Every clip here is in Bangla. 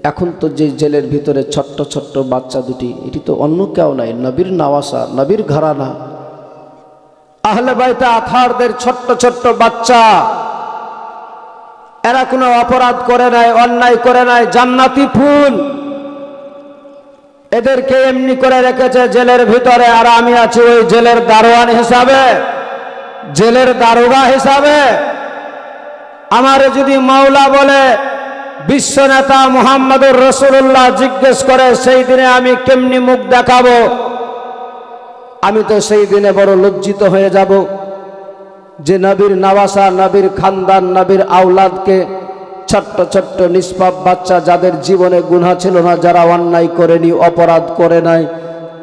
এখন তো যে জেলের ভিতরে ছোট্ট ছোট্ট বাচ্চা দুটি, এটি তো অন্য কেউ নাই, নবীর নওয়াসা, নবীর ঘরানা, আহলে বাইতে আতহারদের ছোট্ট ছোট্ট বাচ্চা। এরা কোনো অপরাধ করে নাই, অন্যায় করে নাই, জান্নাতি ফুল। এদেরকে এমনি করে রেখেছে জেলের ভিতরে, আর আমি আছি ওই জেলের দারোয়ান হিসাবে, জেলের দারোগা হিসাবে। আমারে যদি মাওলা বলে, বিশ্ব নেতা মুহাম্মদুর রাসূলুল্লাহ জিজ্ঞেস করে, সেই দিনে আমি কেমনি মুখ দেখাবো? আমি তো সেই দিনে বড় লজ্জিত হয়ে যাব যে নবীর নওয়াসা, নবীর খানদান, নবীর আওলাদকে, ছোট্ট ছোট্ট নিষ্পাপ বাচ্চা যাদের জীবনে গুনাহ ছিল না, যারা অন্যায় করেনি, অপরাধ করে নাই,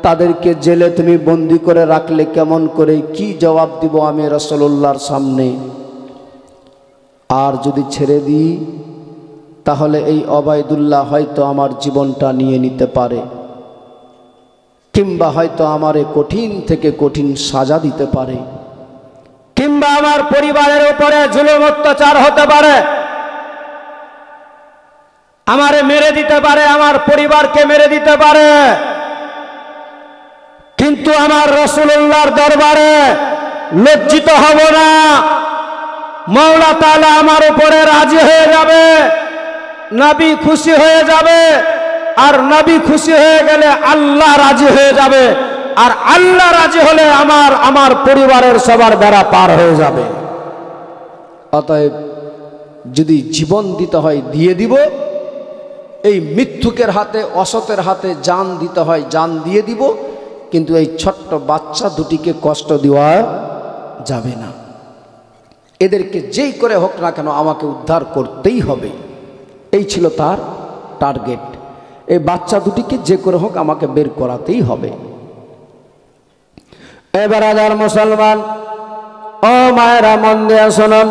তাদেরকে জেলে তুমি বন্দি করে রাখলে কেমন করে? কি জবাব দিব আমি রাসূলুল্লাহর সামনে? আর যদি ছেড়ে দিই তাহলে এই ওবায়দুল্লাহ হয়তো আমার জীবনটা নিয়ে নিতে পারে, কিংবা হয়তো আমারে কঠিন থেকে কঠিন সাজা দিতে পারে, কিংবা আমার পরিবারের উপরে জুলুম অত্যাচার হতে পারে, আমারে মেরে দিতে পারে, আমার পরিবারকে মেরে দিতে পারে। কিন্তু আমার রাসূলুল্লাহর দরবারে লজ্জিত হব না। মাওলা তাআলা আমার উপরে রাজি হয়ে যাবে, নবী খুশি হয়ে যাবে, আর নবী খুশি হয়ে গেলে আল্লাহ রাজি হয়ে যাবে, আর আল্লাহ রাজি হলে আমার পরিবারের সবার বেড়া পার হয়ে যাবে। অতএব যদি জীবন দিতে হয় দিয়ে দিব, এই মিথ্যুকের হাতে, অসতের হাতে জান দিতে হয় জান দিয়ে দিব, কিন্তু এই ছোট্ট বাচ্চা দুটিকে কষ্ট দেওয়া যাবে না। এদেরকে যেই করে হোক না কেন আমাকে উদ্ধার করতেই হবে, এই ছিল তার টার্গেট। এই বাচ্চা দুটিকে যে করে হোক আমাকে বের করাতেই হবে। এবার হাজার মুসলমান ও মায়েরা, মন দিয়ে শুনুন।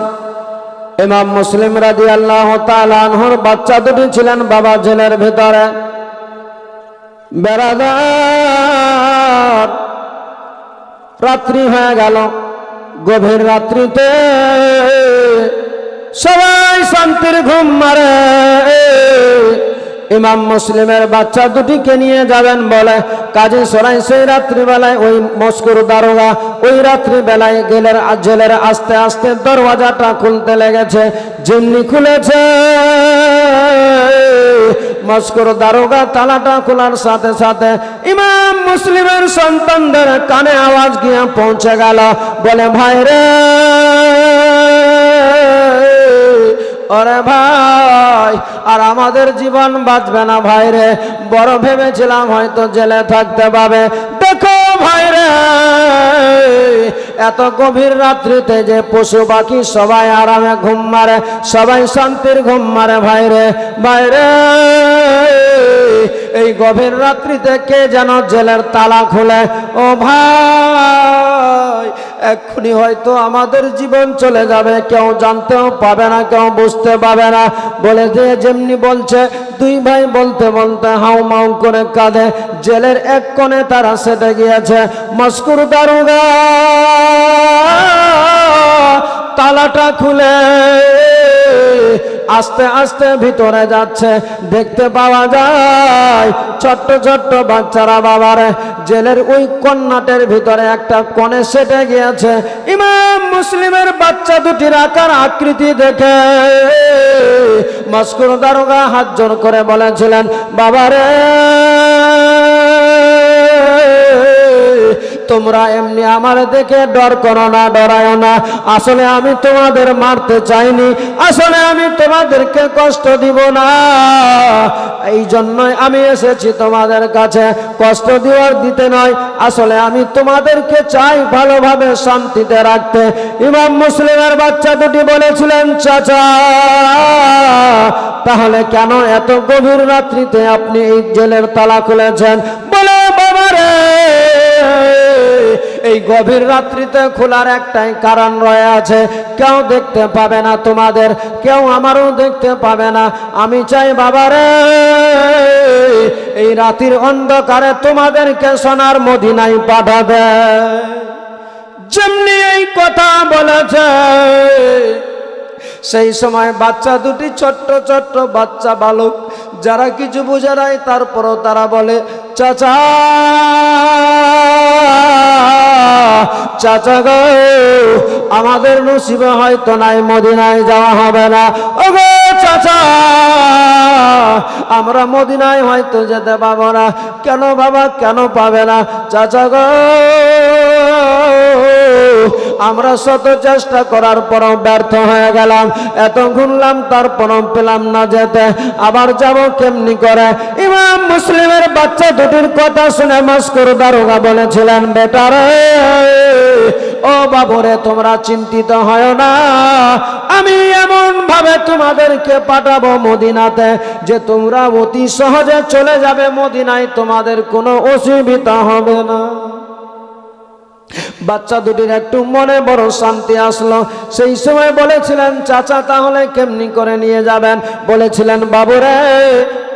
ইমাম মুসলিম রাদিয়াল্লাহু তাআলা আনহুর বাচ্চা দুটি ছিলেন বাবা জেলের ভিতরে। বেরাদার রাত্রি হয়ে গেল, গভীর রাত্রিতে সবাই শান্তির ঘুম মারে। ইমাম মুসলিমের বাচ্চা দুটিকে নিয়ে যাবেন বলে কাজী সরাই সেই রাত্রিবেলায় ওই মস্কুর দারোগা ওই রাত্রিবেলায় জেলের আস্তে আস্তে দরওয়াজাটা খুলতে লেগেছে। যেমনি খুলেছে মস্কুর দারোগা তালাটা খোলার সাথে সাথে ইমাম মুসলিমের সন্তানদের কানে আওয়াজ গিয়ে পৌঁছে গেল, বলে ভাই রে, ওরে ভাই, আর আমাদের জীবন বাঁচবে না ভাই রে, বড় ভেবেছিলাম হয়তো জেলে থাকতে পাবে। দেখো ভাই রে, এত গভীর রাত্রিতে যে পশু পাখি সবাই আরামে ঘুম মারে, সবাই শান্তির ঘুম মারে ভাই রে, ভাই রে, এই গভীর রাত্রিতে কে যেন জেলের তালা খুলে। ও ভাই, এক্ষুনি হয়তো আমাদের জীবন চলে যাবে, কেউ জানতেও পাবে না, কেউ বুঝতে পাবে না। বলে যে যেমনি বলছে, দুই ভাই বলতে বলতে হাউ মাউ করে কাঁদে। জেলের এক কোণে তারা সেটে গিয়েছে। মস্কুর দারোগা তালাটা খুলে আস্তে আস্তে ভিতরে যাচ্ছে। দেখতে পাওয়া যায় ছোট্ট ছোট্ট বাচ্চারা বাবারে জেলের ওই কন্নাটের ভিতরে একটা কোণে সেটে গিয়েছে। ইমাম মুসলিমের বাচ্চা দুটির আকার আকৃতি দেখে মস্কুর দারোগা হাত জোর করে বলেছিলেন, বাবারে, তোমরা এমনি আমার দেখে ডর করো না, ডরায় না। আসলে আমি তোমাদের মারতে চাইনি, আসলে আমি তোমাদেরকে কষ্ট দিব না, এই জন্যই আমি এসেছি তোমাদের কাছে। কষ্ট দেওয়ার দিতে নয়, আসলে আমি তোমাদেরকে চাই ভালোভাবে শান্তিতে রাখতে। ইমাম মুসলিমের বাচ্চা দুটি বলেছিলেন, চাচা, তাহলে কেন এত গভীর রাত্রিতে আপনি এই জেলের তালা খুলেছেন? বলে, বাবারে, এই গভীর রাত্রিতে খোলার একটাই কারণ রয়ে আছে, কেউ দেখতে পাবে না তোমাদের, কেউ আমারও দেখতে পাবে না। আমি চাই বাবারে, এই রাতের অন্ধকারে তোমাদেরকে সোনার মদিনায় পাঠাবে। যেমনি এই কথা বলেছে, সেই সময় বাচ্চা দুটি ছোট্ট ছোট্ট বাচ্চা বালক যারা কিছু বোঝে নাই তারপরও তারা বলে চাচা চাচা গো আমাদের নসিবে হয়তো নাই মদিনায় যাওয়া হবে না। ওগো চাচা আমরা মদিনায় হয়তো যেতে পাবো না। কেন বাবা কেন পাবে না? চাচা গো আমরা শত চেষ্টা করার পরও ব্যর্থ হয়ে গেলাম, এত ঘুরলাম তারপরও পেলাম না যেতে, আবার যাব কেমনি করে? ইমাম মুসলিমের বাচ্চা দুটির কথা শুনে মস্কুর দারোগা বলেছিলেন বেটারে ও বাবুরে তোমরা চিন্তিত হয় না, আমি এমন ভাবে তোমাদেরকে পাঠাবো মদিনাতে যে তোমরা অতি সহজে চলে যাবে মদিনায়, তোমাদের কোনো অসুবিধা হবে না। বাচ্চা দুটির একটু মনে বড় শান্তি আসলো। সেই সময় বলেছিলেন চাচা তাহলে কেমনি করে নিয়ে যাবেন? বলেছিলেন বাবুরে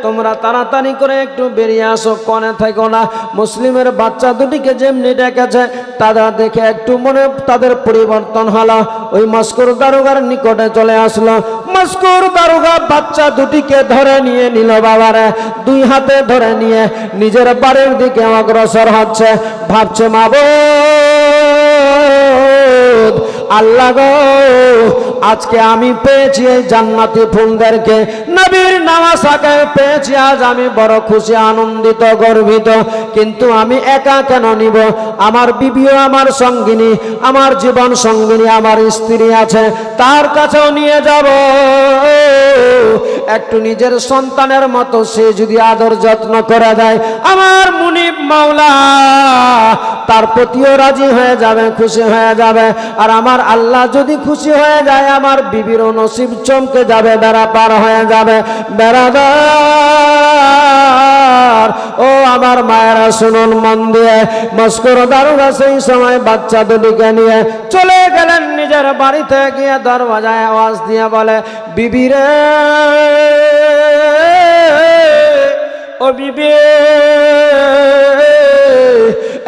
তোমরা তাড়াতাড়ি করে একটু বেরিয়ে আসো, কনে থেকো না। মুসলিমের বাচ্চা দুটিকে যেমনি ডেকেছে তারা দেখে একটু মনে তাদের পরিবর্তন হলো। ওই মস্কুর দারোগার নিকটে চলে আসলো। মস্কুর দারোগা বাচ্চা দুটিকে ধরে নিয়ে নিল বাবারে, দুই হাতে ধরে নিয়ে নিজের বাড়ির দিকে অগ্রসর হচ্ছে। ভাবছে মাবুদ আল্লাহ গো আজকে আমি পেয়েছি এই জান্নাতি ফুলদেরকে, নবীর নামাজকে পেয়েছি, আজ আমি বড় খুশি আনন্দিত গর্বিত, কিন্তু আমি একা কেন নিব? আমার বিবিও আমার সঙ্গিনী, আমার জীবন সঙ্গিনী আমার স্ত্রী আছে, তার কাছেও নিয়ে যাব। একটু নিজের সন্তানের মতো সে যদি আদর যত্ন করে দেয় আমার মুনিব মাওলা তার প্রতিও রাজি হয়ে যাবে, খুশি হয়ে যাবে। আর আমার আল্লাহ যদি খুশি হয়ে যায় আমার বিবিরও নসিব চমকে যাবে, বেড়া পার হয়ে যাবে। বেড়াদার ও আমার মায়েরা শুনুন মন দিয়ে, মস্কুর দারোগা সেই সময় বাচ্চা দুটিকে নিয়ে চলে গেলেন নিজের বাড়িতে, গিয়ে দরওয়াজায় আওয়াজ দিয়ে বলে বিবিরে ও বিবি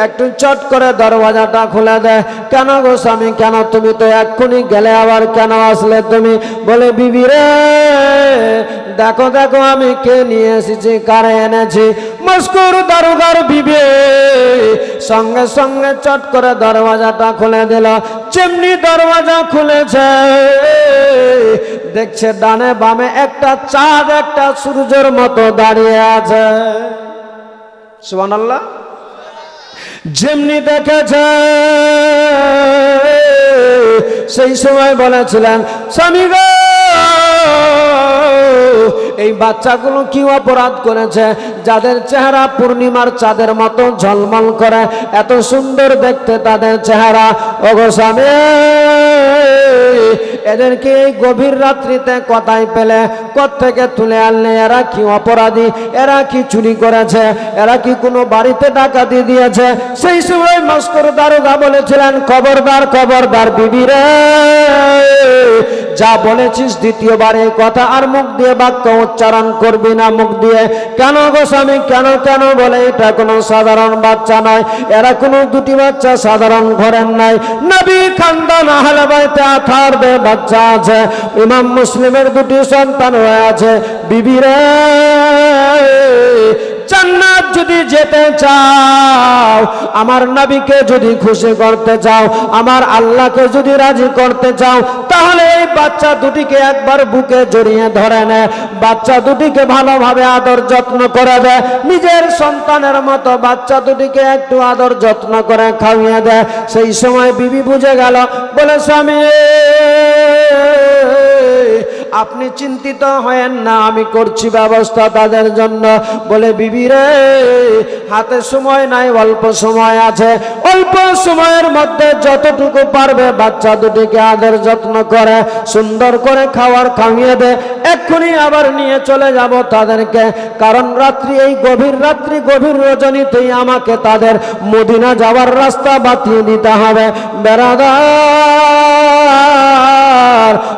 একটু চট করে দরওয়াজাটা খুলে দে। কেন গো স্বামী কেন? তুমি তো এক্ষুনি গেলে আবার কেন আসলে তুমি? বলে বিবি রে দেখো দেখো আমি কে নিয়ে এসেছি, কারে এনেছি। মস্কুর দারোগার বিবি সঙ্গে সঙ্গে চট করে দরওয়াজাটা খুলে দিল। যেমনি দরওয়াজা খুলেছে দেখছে ডানে বামে একটা চাঁদ একটা সূর্যের মতো দাঁড়িয়ে আছে। সুবহানাল্লাহ। যেমনি দেখেছে সেই সময় বলেছিলেন স্বামী গো এই বাচ্চাগুলো কি অপরাধ করেছে যাদের চেহারা পূর্ণিমার চাঁদের মতো ঝলমল করে, এত সুন্দর দেখতে তাদের চেহারা। ওগো স্বামী এদেরকে এই গভীর রাত্রিতে কোথায় পেলে, কোত্থেকে তুলে আনলে? এরা কি অপরাধী? এরা কি চুরি করেছে? এরা কি কোনো বাড়িতে ডাকাতি দিয়েছে? সেই সময় মস্কুর দারোগা বলেছিলেন খবরদার খবরদার বিবি রে, যা বলেছিস দ্বিতীয়বার এই কথা আর মুখ দিয়ে বাক্য উচ্চারণ করবি না মুখ দিয়ে। কেন গো স্বামী কেন? কেন বলে এটা কোনো সাধারণ বাচ্চা নয়, এরা কোনো দুটি বাচ্চা সাধারণ ঘরের নাই, নবী খানদান আহলে বাইতে আথারদের বাচ্চা আছে, ইমাম মুসলিমের দুটি সন্তান হয়ে আছে। বিবি রে জান্নাত যদি যেতে চাও, আমার নবীকে যদি খুশি করতে চাও, আমার আল্লাহকে যদি রাজি করতে চাও, তাহলে এই বাচ্চা দুটিকে একবার বুকে জড়িয়ে ধরে নে, বাচ্চা দুটিকে ভালোভাবে আদর যত্ন করে দে, নিজের সন্তানের মতো বাচ্চা দুটিকে একটু আদর যত্ন করে খাইয়ে দে। সেই সময় বিবি বুঝে গেল, বলে স্বামী আপনি চিন্তিত হয়েন না, আমি করছি ব্যবস্থা তাদের জন্য। বলে বিবি রে হাতে সময় নাই, অল্প সময় আছে, অল্প সময়ের মধ্যে যতটুকু পারবে বাচ্চা দুটিকে আদর যত্ন করে সুন্দর করে খাওয়ার খাইয়ে দে, এক্ষুনি আবার নিয়ে চলে যাব তাদেরকে, কারণ রাত্রি এই গভীর রাত্রি গভীর রজনীতেই আমাকে তাদের মদিনা যাওয়ার রাস্তা বাতিয়ে দিতে হবে। বেরাদার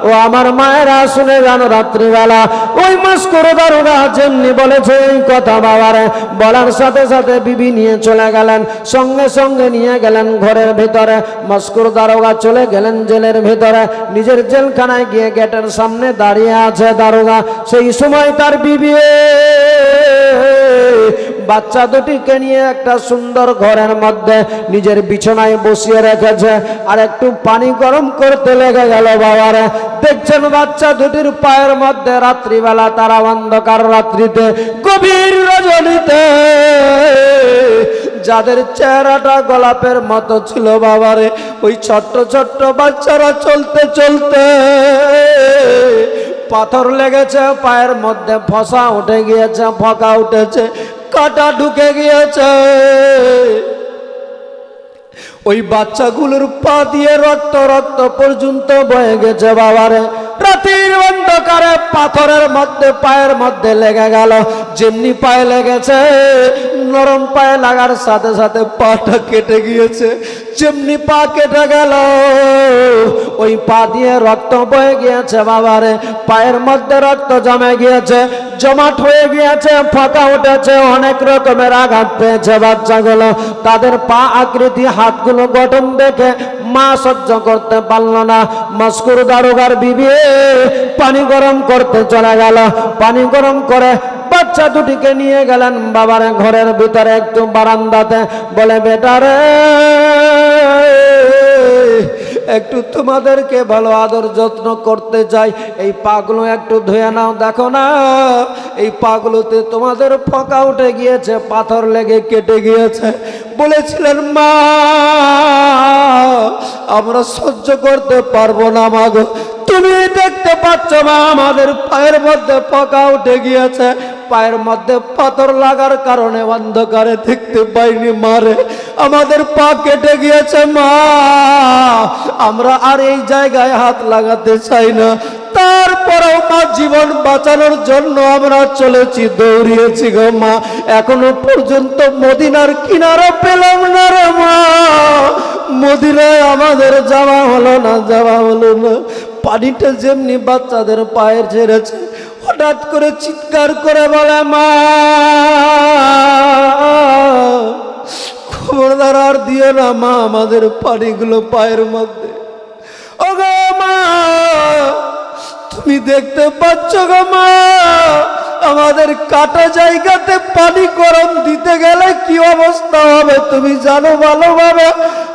ও আমার মায়েরা শুনে জানো, রাত্রিবেলা ওই মস্কুর দারোগা যেমনি বলেছে এই কথা বাবারে, বলার সাথে সাথে বিবি নিয়ে চলে গেলেন, সঙ্গে সঙ্গে নিয়ে গেলেন ঘরের ভিতরে। মস্কুর দারোগা চলে গেলেন জেলের ভিতরে, নিজের জেলখানায় গিয়ে গেটের সামনে দাঁড়িয়ে আছে দারোগা। সেই সময় তার বিবি বাচ্চা দুটিকে নিয়ে একটা সুন্দর ঘরের মধ্যে নিজের বিছানায় বসিয়ে রেখেছে আর একটু পানি গরম করতে লেগে গেল বাবারে। দেখছেন বাচ্চা দুটির পায়ের মধ্যে রাত্রিবেলা তারা অন্ধকার রাত্রিতে গভীর রজনীতে যাদের চেহারাটা গোলাপের মতো ছিল বাবারে, ওই ছোট্ট ছোট্ট বাচ্চারা চলতে চলতে পাথর লেগেছে পায়ের মধ্যে, ফসা উঠে গিয়েছে, ফকা উঠেছে, কাটা ঢুকে গিয়েছে। ওই বাচ্চাগুলোর পা দিয়ে রক্ত রক্ত পর্যন্ত বয়ে গেছে বাবারে। রাতের অন্ধকারে পাথরের মধ্যে পায়ের মধ্যে লেগে গেল। যেমনি পায়ে লেগেছে, নরম পায়ে লাগার সাথে সাথে পাটা কেটে গিয়েছে। যেমনি পা কেটে গেল, ওই পা দিয়ে রক্ত বয়ে গিয়েছে বাবারে। পায়ের মধ্যে রক্ত জমে গিয়েছে, জমাট হয়ে গিয়েছে, ফাঁকা উঠেছে, অনেক রকমের আঘাত পেয়েছে বাচ্চাগুলো। তাদের পা আকৃতি, হাতগুলো গঠন দেখে মা সহ্য করতে পারল না। মস্কুর দারোগার বিবি পানি গরম করতে চলে গেল। পানি গরম করে বাচ্চা দুটিকে নিয়ে গেলেন বাবারে ঘরের ভিতরে একটু বারান্দাতে। বলে বেটারে, একটু তোমাদেরকে ভালো আদর যত্ন করতে চাই, এই পাগুলো একটু ধুয়ে নাও। দেখো না, এই পাগুলোতে তোমাদের ফোঁকা উঠে গিয়েছে, পাথর লেগে কেটে গিয়েছে। বলেছিলেন মা, আমরা সহ্য করতে পারবো না মাগো। তুমি দেখতে পাচ্ছ মা, আমাদের পায়ের মধ্যে ফোঁকা উঠে গিয়েছে, পায়ের মধ্যে পাথর লাগার কারণে অন্ধকারে দেখতে পাইনি মারে, আমাদের পা কেটে গিয়েছে মা। আমরা আর এই জায়গায় হাত লাগাতে চাই না। তারপরেও মা জীবন বাঁচানোর জন্য আমরা চলেছি, দৌড়িয়েছি গো মা। এখনো পর্যন্ত মদিনার কিনারা পেলাম না রে মা। মদিনায় আমাদের যাওয়া হলো না, যাওয়া হলো না। পানিটা যেমনি বাচ্চাদের পায়ের ঝেড়েছে, হঠাৎ করে চিৎকার করে বলে মা, খবরদার আর দিও না মা আমাদের পানিগুলো পায়ের মধ্যে। ও গো মা, তুমি দেখতে পাচ্ছ গো মা, আমাদের কাটা জায়গাতে পানি গরম দিতে গেলে কি অবস্থা হবে তুমি জানো ভালোভাবে।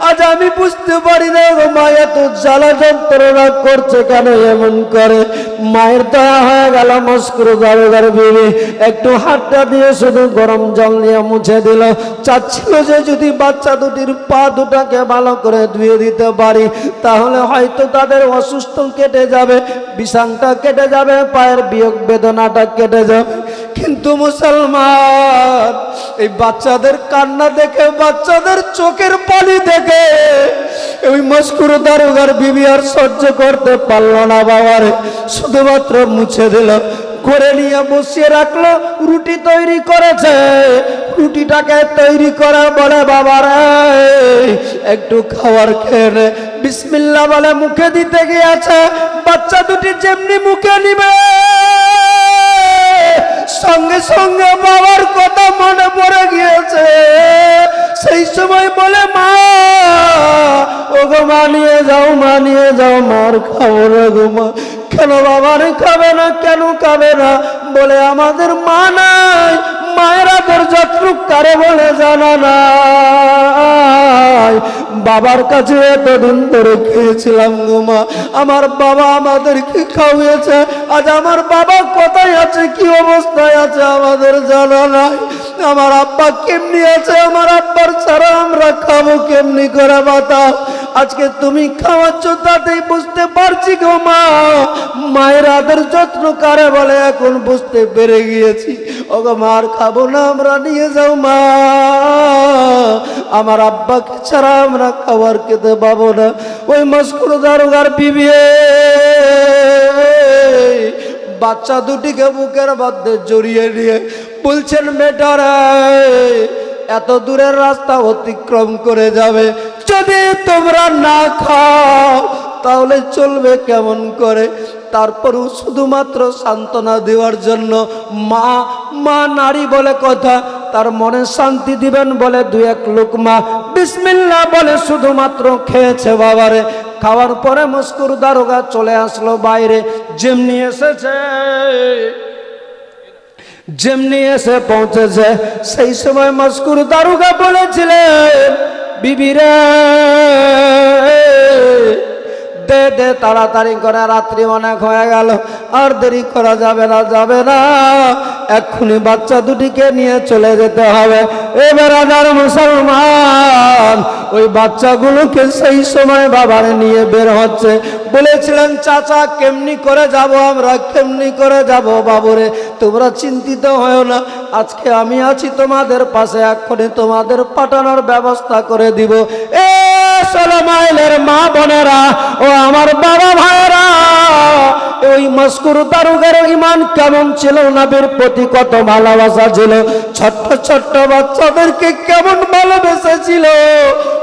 আজ আমি বুঝতে পারি না গো মা, এত জ্বালা যন্ত্রণা করছে কেন এমন করে। মায়ের দয়া হয়ে গেল। মস্কুর দারোগার বিবি একটু হাতটা দিয়ে শুধু গরম জল নিয়ে মুছে দিল। চাচ্ছিল যে যদি বাচ্চা দুটির পা দুটাকে ভালো করে ধুয়ে দিতে পারি, তাহলে হয়তো তাদের অসুস্থ কেটে যাবে, বিষাংটা কেটে যাবে, পায়ের বিয়োগ বেদনাটা কেটে যাবে। কিন্তু মুসলমান, এই বাচ্চাদের কান্না দেখে, বাচ্চাদের চোখের পানি দেখে ওই মস্কুর দারোগার বিবি আর সহ্য করতে পারল না বাবারে। শুধুমাত্র মুছে দিল, করে নিয়ে বসিয়ে রাখলো। রুটি তৈরি করেছে, রুটিটাকে তৈরি করে বলে বাবারে একটু খাবার খেয়ে নে। বিসমিল্লাহ বলে মুখে দিতে গিয়েছে, বাচ্চা দুটি যেমনি মুখে নিবে সঙ্গে সঙ্গে বাবার কথা মনে পড়ে গিয়েছে। সেই সময় বলে মা, ও গো মা নিয়ে যাও, মা নিয়ে যাও, মার খাবো না গো মা। কেন বাবার খাবে না, কেন খাবে না? বলে আমাদের মা নাই, মায়ের আদর যত্ন কারে বলে জানা নাই। বাবার কাছে এতদিন ধরে খেয়েছিলাম গো মা, আমার বাবা আমাদেরকে খাওয়িয়েছে। আজ আমার বাবা কোথায় আছে, কি অবস্থায় আছে আমাদের জানা নাই। আমার আব্বা কেমনি আছে, আমার আব্বার ছাড়া আমরা খাবো কেমনি করে বাতাও। আজকে তুমি খাওয়াচ্ছ, তাতেই বুঝতে পারছি গো মা, মায়ের আদর যত্ন কারে বলে এখন বুঝতে পেরে গিয়েছি। ওগো মার খাবো না, আমরা নিয়ে যাও মা, আমার আব্বাকে ছাড়া আমরা খাবার খেতে পাবো না। ওই মস্কুর দারোগার বিবি বাচ্চা দুটিকে বুকের মধ্যে জড়িয়ে নিয়ে বলছেন, বেটারা এত দূরের রাস্তা অতিক্রম করে যাবে, যদি তোমরা না খাও তাহলে চলবে কেমন করে? তারপরও শুধুমাত্র সান্ত্বনা দেওয়ার জন্য মা মা নারী বলে কথা, তার মনে শান্তি দিবেন বলে দু এক লোকমা বিসমিল্লাহ বলে শুধুমাত্র খেয়েছে বাবারে। খাওয়ার পরে মস্কুর দারোগা চলে আসলো বাইরে। যেমনি এসেছে যেমনি এসে পৌঁছেছে সেই সময় মস্কুর দারোগা বলেছিলেন, বিবি রে দে দে তাড়াতাড়ি করে, রাত্রি অনেক হয়ে গেল, আর দেরি করা যাবে না, যাবে না, এক্ষুনি বাচ্চা দুটিকে নিয়ে চলে যেতে হবে। এবার আদার মুসলমান ওই বাচ্চাগুলোকে সেই সময় বাবার নিয়ে বের হচ্ছে। বলেছিলেন, চাচা কেমনি করে যাব আমরা, কেমনি করে যাব বাবুরে, তোমরা চিন্তিত হও না, আজকে আমি আছি তোমাদের পাশে, এক্ষুনি তোমাদের পাঠানোর ব্যবস্থা করে দিব। 16 মাইলের মা বোনেরা ও আমার বাবা ভাইরা, ওই মস্কুর দারোগার ঈমান কেমন ছিল, নবীর প্রতি কত ভালোবাসা ছিল, ছোট্ট ছোট্ট বাচ্চাদেরকে কেমন ভালোবেসেছিল।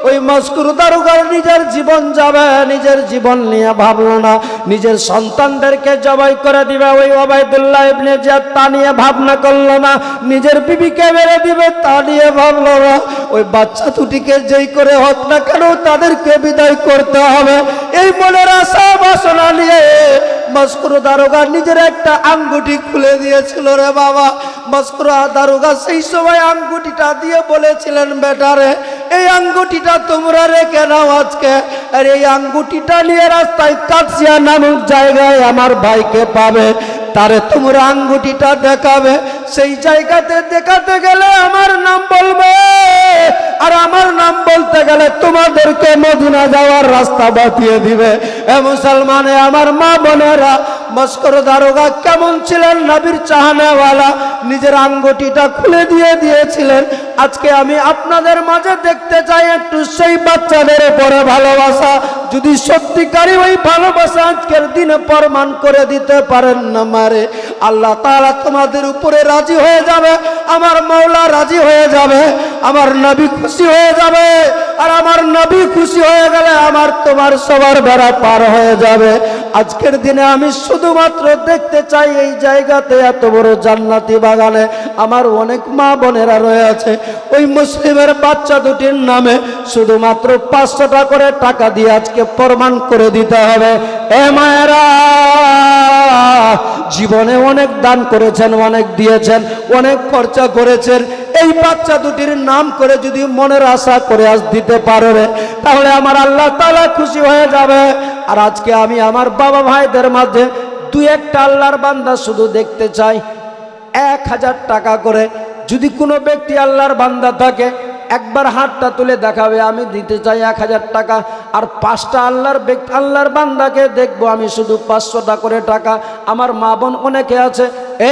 ওই মস্কুর দারোগার নিজের জীবন যাবে, নিজের জীবন নিয়ে ভাবলো না, নিজের সন্তানদেরকে জবাই করে দিবে ওই ওবায়দুল্লাহ ইবনে জিয়াদ, তা নিয়ে ভাবনা করলো না, নিজের বিবিকে মেরে দিবে তা নিয়ে ভাবলো না, ওই বাচ্চা দুটিকে যেই করে হোক না কেন তাদেরকে বিদায় করতে হবে, এই মনের আশা বাসনা নিয়ে মস্কুর দারোগা নিজের একটা আঙ্গুটি খুলে দিয়েছিল রে বাবা। মস্কুর দারোগা সেই সময় আঙ্গুটিটা দিয়ে বলেছিলেন, বেটারে এই আঙ্গুটিটা তোমরা রেখে নাও আজকে, আর এই আঙ্গুটিটা নিয়ে রাস্তায় কাছিয়া নামক জায়গায় আমার ভাইকে পাবে, তারে তোমরা আঙ্গুটিটা দেখাবে, সেই জায়গাতে দেখাতে গেলে আমার নাম বলবে, আর আমার নাম বলতে গেলে তোমাদেরকে মদিনা যাওয়ার রাস্তা বাতিয়ে দিবে। এ মুসলমানে আমার মা বোনেরা, মস্কুর দারোগা কেমন ছিলেন, নবীর চাহনাওয়ালা, নিজের আঙ্গুটিটা খুলে দিয়ে দিয়েছিলেন। আজকে আমি আপনাদের মাঝে দেখতে চাই একটু সেই বাচ্চাদের উপরে ভালোবাসা, যদি সত্যিকারই ওই ভালোবাসা আজকের দিনে প্রমাণ করে দিতে পারেন না মারে, আল্লাহ তাআলা তোমাদের উপরে রাজি হয়ে যাবে, আমার মওলা রাজি হয়ে যাবে, আমার নবী খুশি হয়ে যাবে, আর আমার নবী খুশি হয়ে গেলে আমার তোমার সবার বেড়া পার হয়ে যাবে। আজকের দিনে আমি শুধুমাত্র দেখতে চাই এই জায়গাতে, এত বড় জান্নাতি বাগানে আমার অনেক মা বোনেরা রয়েছে, ওই মুসলিমের বাচ্চা দুটির নামে শুধুমাত্র 500 টাকা করে টাকা দিয়ে আজকে প্রমাণ করে দিতে হবে। এ মায়েরা, জীবনে অনেক দান করেছেন, অনেক দিয়েছেন, অনেক খরচা করেছেন, এই বাচ্চা দুটির নাম করে যদি মনের আশা করে আজ দিতে পারবে, তাহলে আমার আল্লাহ তাআলা খুশি হয়ে যাবে। আর আজকে আমি আমার বাবা ভাইদের মাঝে 2-1টা আল্লাহর বান্দা শুধু দেখতে চাই, 1000 টাকা করে যদি কোনো ব্যক্তি আল্লাহর বান্দা থাকে, একবার হাতটা তুলে দেখাবে, আমি দিতে চাই 1000 টাকা। আর 5টা আল্লাহর বান্দাকে দেখবো আমি শুধু 500 টাকা করে টাকা। আমার মা বোন অনেকে আছে,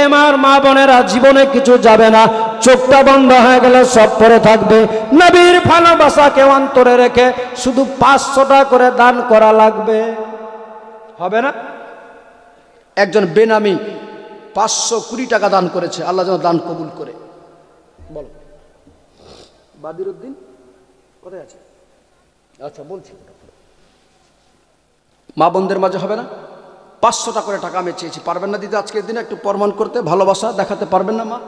আমার মা বোনেরা জীবনে কিছু যাবে না, চোখটা বন্ধ হয়ে গেলে সব পরে থাকবে, নবীর ভালোবাসাকে অন্তরে রেখে শুধু 500 টাকা করে দান করা লাগবে, হবে না? একজন বেনামি 520 টাকা দান করেছে, আল্লাহ যেন দান কবুল করে। বলো বাদিরউদ্দিন কোথায় আছে? আচ্ছা বলছি, মা বোনদের মাঝে হবে না? 500 টাকা করে টাকা আমি চেয়েছি, পারবেন না দিতে আজকের দিনে? একটু প্রমাণ করতে, ভালোবাসা দেখাতে পারবেন না মা?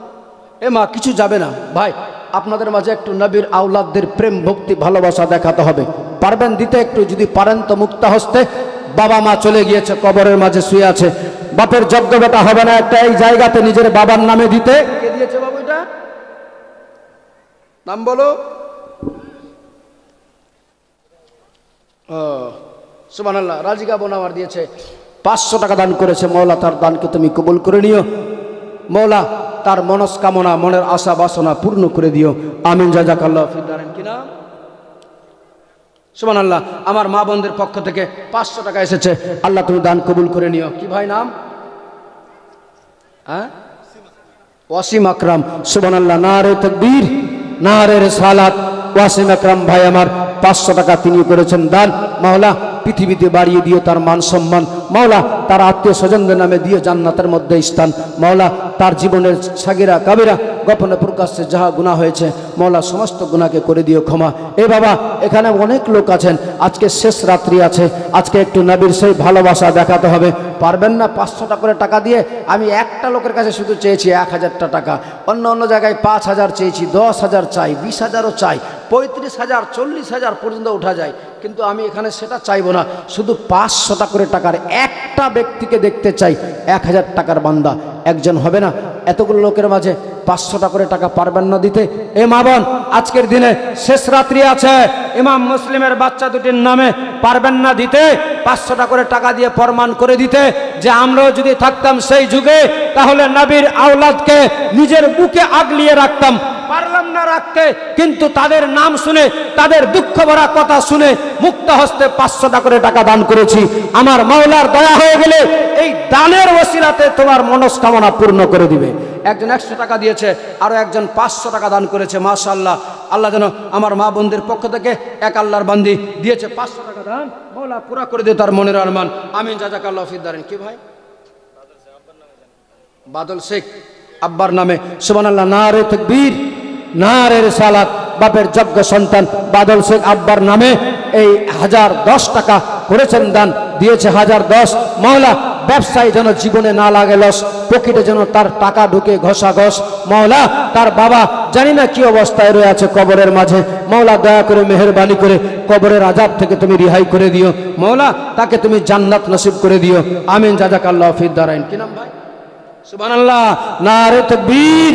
এ মা, কিছু যাবে না ভাই, আপনাদের মাঝে একটু নবীর আওলাদদের প্রেম ভক্তি ভালোবাসা দেখাতে হবে, পারবেন দিতে? একটু যদি পারেন তো মুক্তা হস্তে। বাবা মা চলে গিয়েছে, কবরের মাঝে শুয়ে আছে, বাপের যোগ্য বেটা হবে না একটা এই জায়গাতে নিজের বাবার নামে দিতে? কে দিয়েছে বাবু এটা? নাম বলো। সুবহানাল্লাহ, রাজিকা বোন আমার দিয়েছে, 500 টাকা দান করেছে। মওলা তার দানকে তুমি কবুল করে নিও, মওলা তার মনস্কামনা, মনের আশা বাসনা পূর্ণ করে দিও, আমিন। জাযাকাল্লাহু ফি দারিন। কি নাম? সুবহানাল্লাহ, আমার মা বোনদের পক্ষ থেকে 500 টাকা এসেছে, আল্লাহ তুমি দান কবুল করে নিও। কি ভাই নাম? ওয়াসিম আকরাম। সুবহানাল্লাহ, নারে তাকবীর, নারে রিসালাত। ওয়াসিম আকরাম ভাই আমার 500 টাকা তিনি করেছেন দান। মাওলা পৃথিবীতে বাড়িয়ে দিও তার মান সম্মান, মাওলা তার আত্মীয় স্বজনদের নামে দিও জান্নাতের মধ্যে স্থান, মাওলা তার জীবনের সাগিরা কাবিরা গোপনে প্রকাশ্যে যাহা গুনাহ হয়েছে, মাওলা সমস্ত গুনাহকে করে দিও ক্ষমা। এ বাবা, এখানে অনেক লোক আছেন, আজকে শেষ রাত্রি আছে, আজকে একটু নবীর সেই ভালোবাসা দেখাতে হবে, পারবেন না? 500 টাকা করে টাকা দিয়ে আমি একটা লোকের কাছে শুধু চেয়েছি 1000 টাকা, অন্য জায়গায় 5000 চেয়েছি, 10,000 চাই, 20,000ও চাই, 35,000 40,000 পর্যন্ত উঠা যায়, কিন্তু আমি এখানে সেটা চাইবো না। শুধু 500 করে টাকার একটা ব্যক্তিকে দেখতে চাই। 1000 টাকার বান্দা একজন হবে না? এতগুলো লোকের মাঝে 500 করে টাকা পারবেন না দিতে? এ মা বোন, আজকের দিনে শেষ রাত্রি আছে, ইমাম মুসলিমের বাচ্চা দুটির নামে পারবেন না দিতে? 500 করে টাকা দিয়ে প্রমাণ করে দিতে যে আমরাও যদি থাকতাম সেই যুগে, তাহলে নবীর আওলাদকে নিজের বুকে আগলিয়ে রাখতাম। পারলাম না রাখতে, কিন্তু তাদের নাম শুনে, তাদের দুঃখ ভরা কথা শুনে মুক্ত হস্তে 500 করে টাকা দান করেছি। আমার মাওলার দয়া হয়ে গেলে এই দানের ওসিলাতে তোমার মনস্কামনা পূর্ণ করে দিবে। একজন 100 টাকা দিয়েছে, আরো একজন 500 টাকা দান করেছে। মাশাআল্লাহ, আল্লাহ যেন আমার মা বোনদের পক্ষ থেকে এক আল্লাহর বান্দি দিয়েছে 500 টাকা দান, মাওলা পুরা করে দিয়ে তার মনের আরমান। আমিন, জাযাকাল্লাহু ফিদ দারিন। কি ভাই? বাদল শেখ আব্বার নামে। সুবহানাল্লাহ, নারে তাকবীর, নারে রিসালাত। বাপের যোগ্য সন্তান বাদল শেখ আব্বার নামে এই 1010 টাকা করেছেন দান, দিয়েছে 1010। মাওলা ব্যবসায় যেন জীবনে না লাগে লস, পকেটে যেন তার টাকা ঢুকে ঘষাঘষ। মাওলা তার বাবা জানি না কি অবস্থায় রয়ে আছে কবরের মাঝে, মাওলা দয়া করে মেহেরবানি করে কবরের আযাব থেকে তুমি রিহাই করে দিও। মাওলা তাকে তুমি জান্নাত নসিব করে দিও। আমিন, জাযাকাল্লাহু ফিদ দারাইন। কি নাম ভাই? সুবহানাল্লাহ, নারে তাকবীর,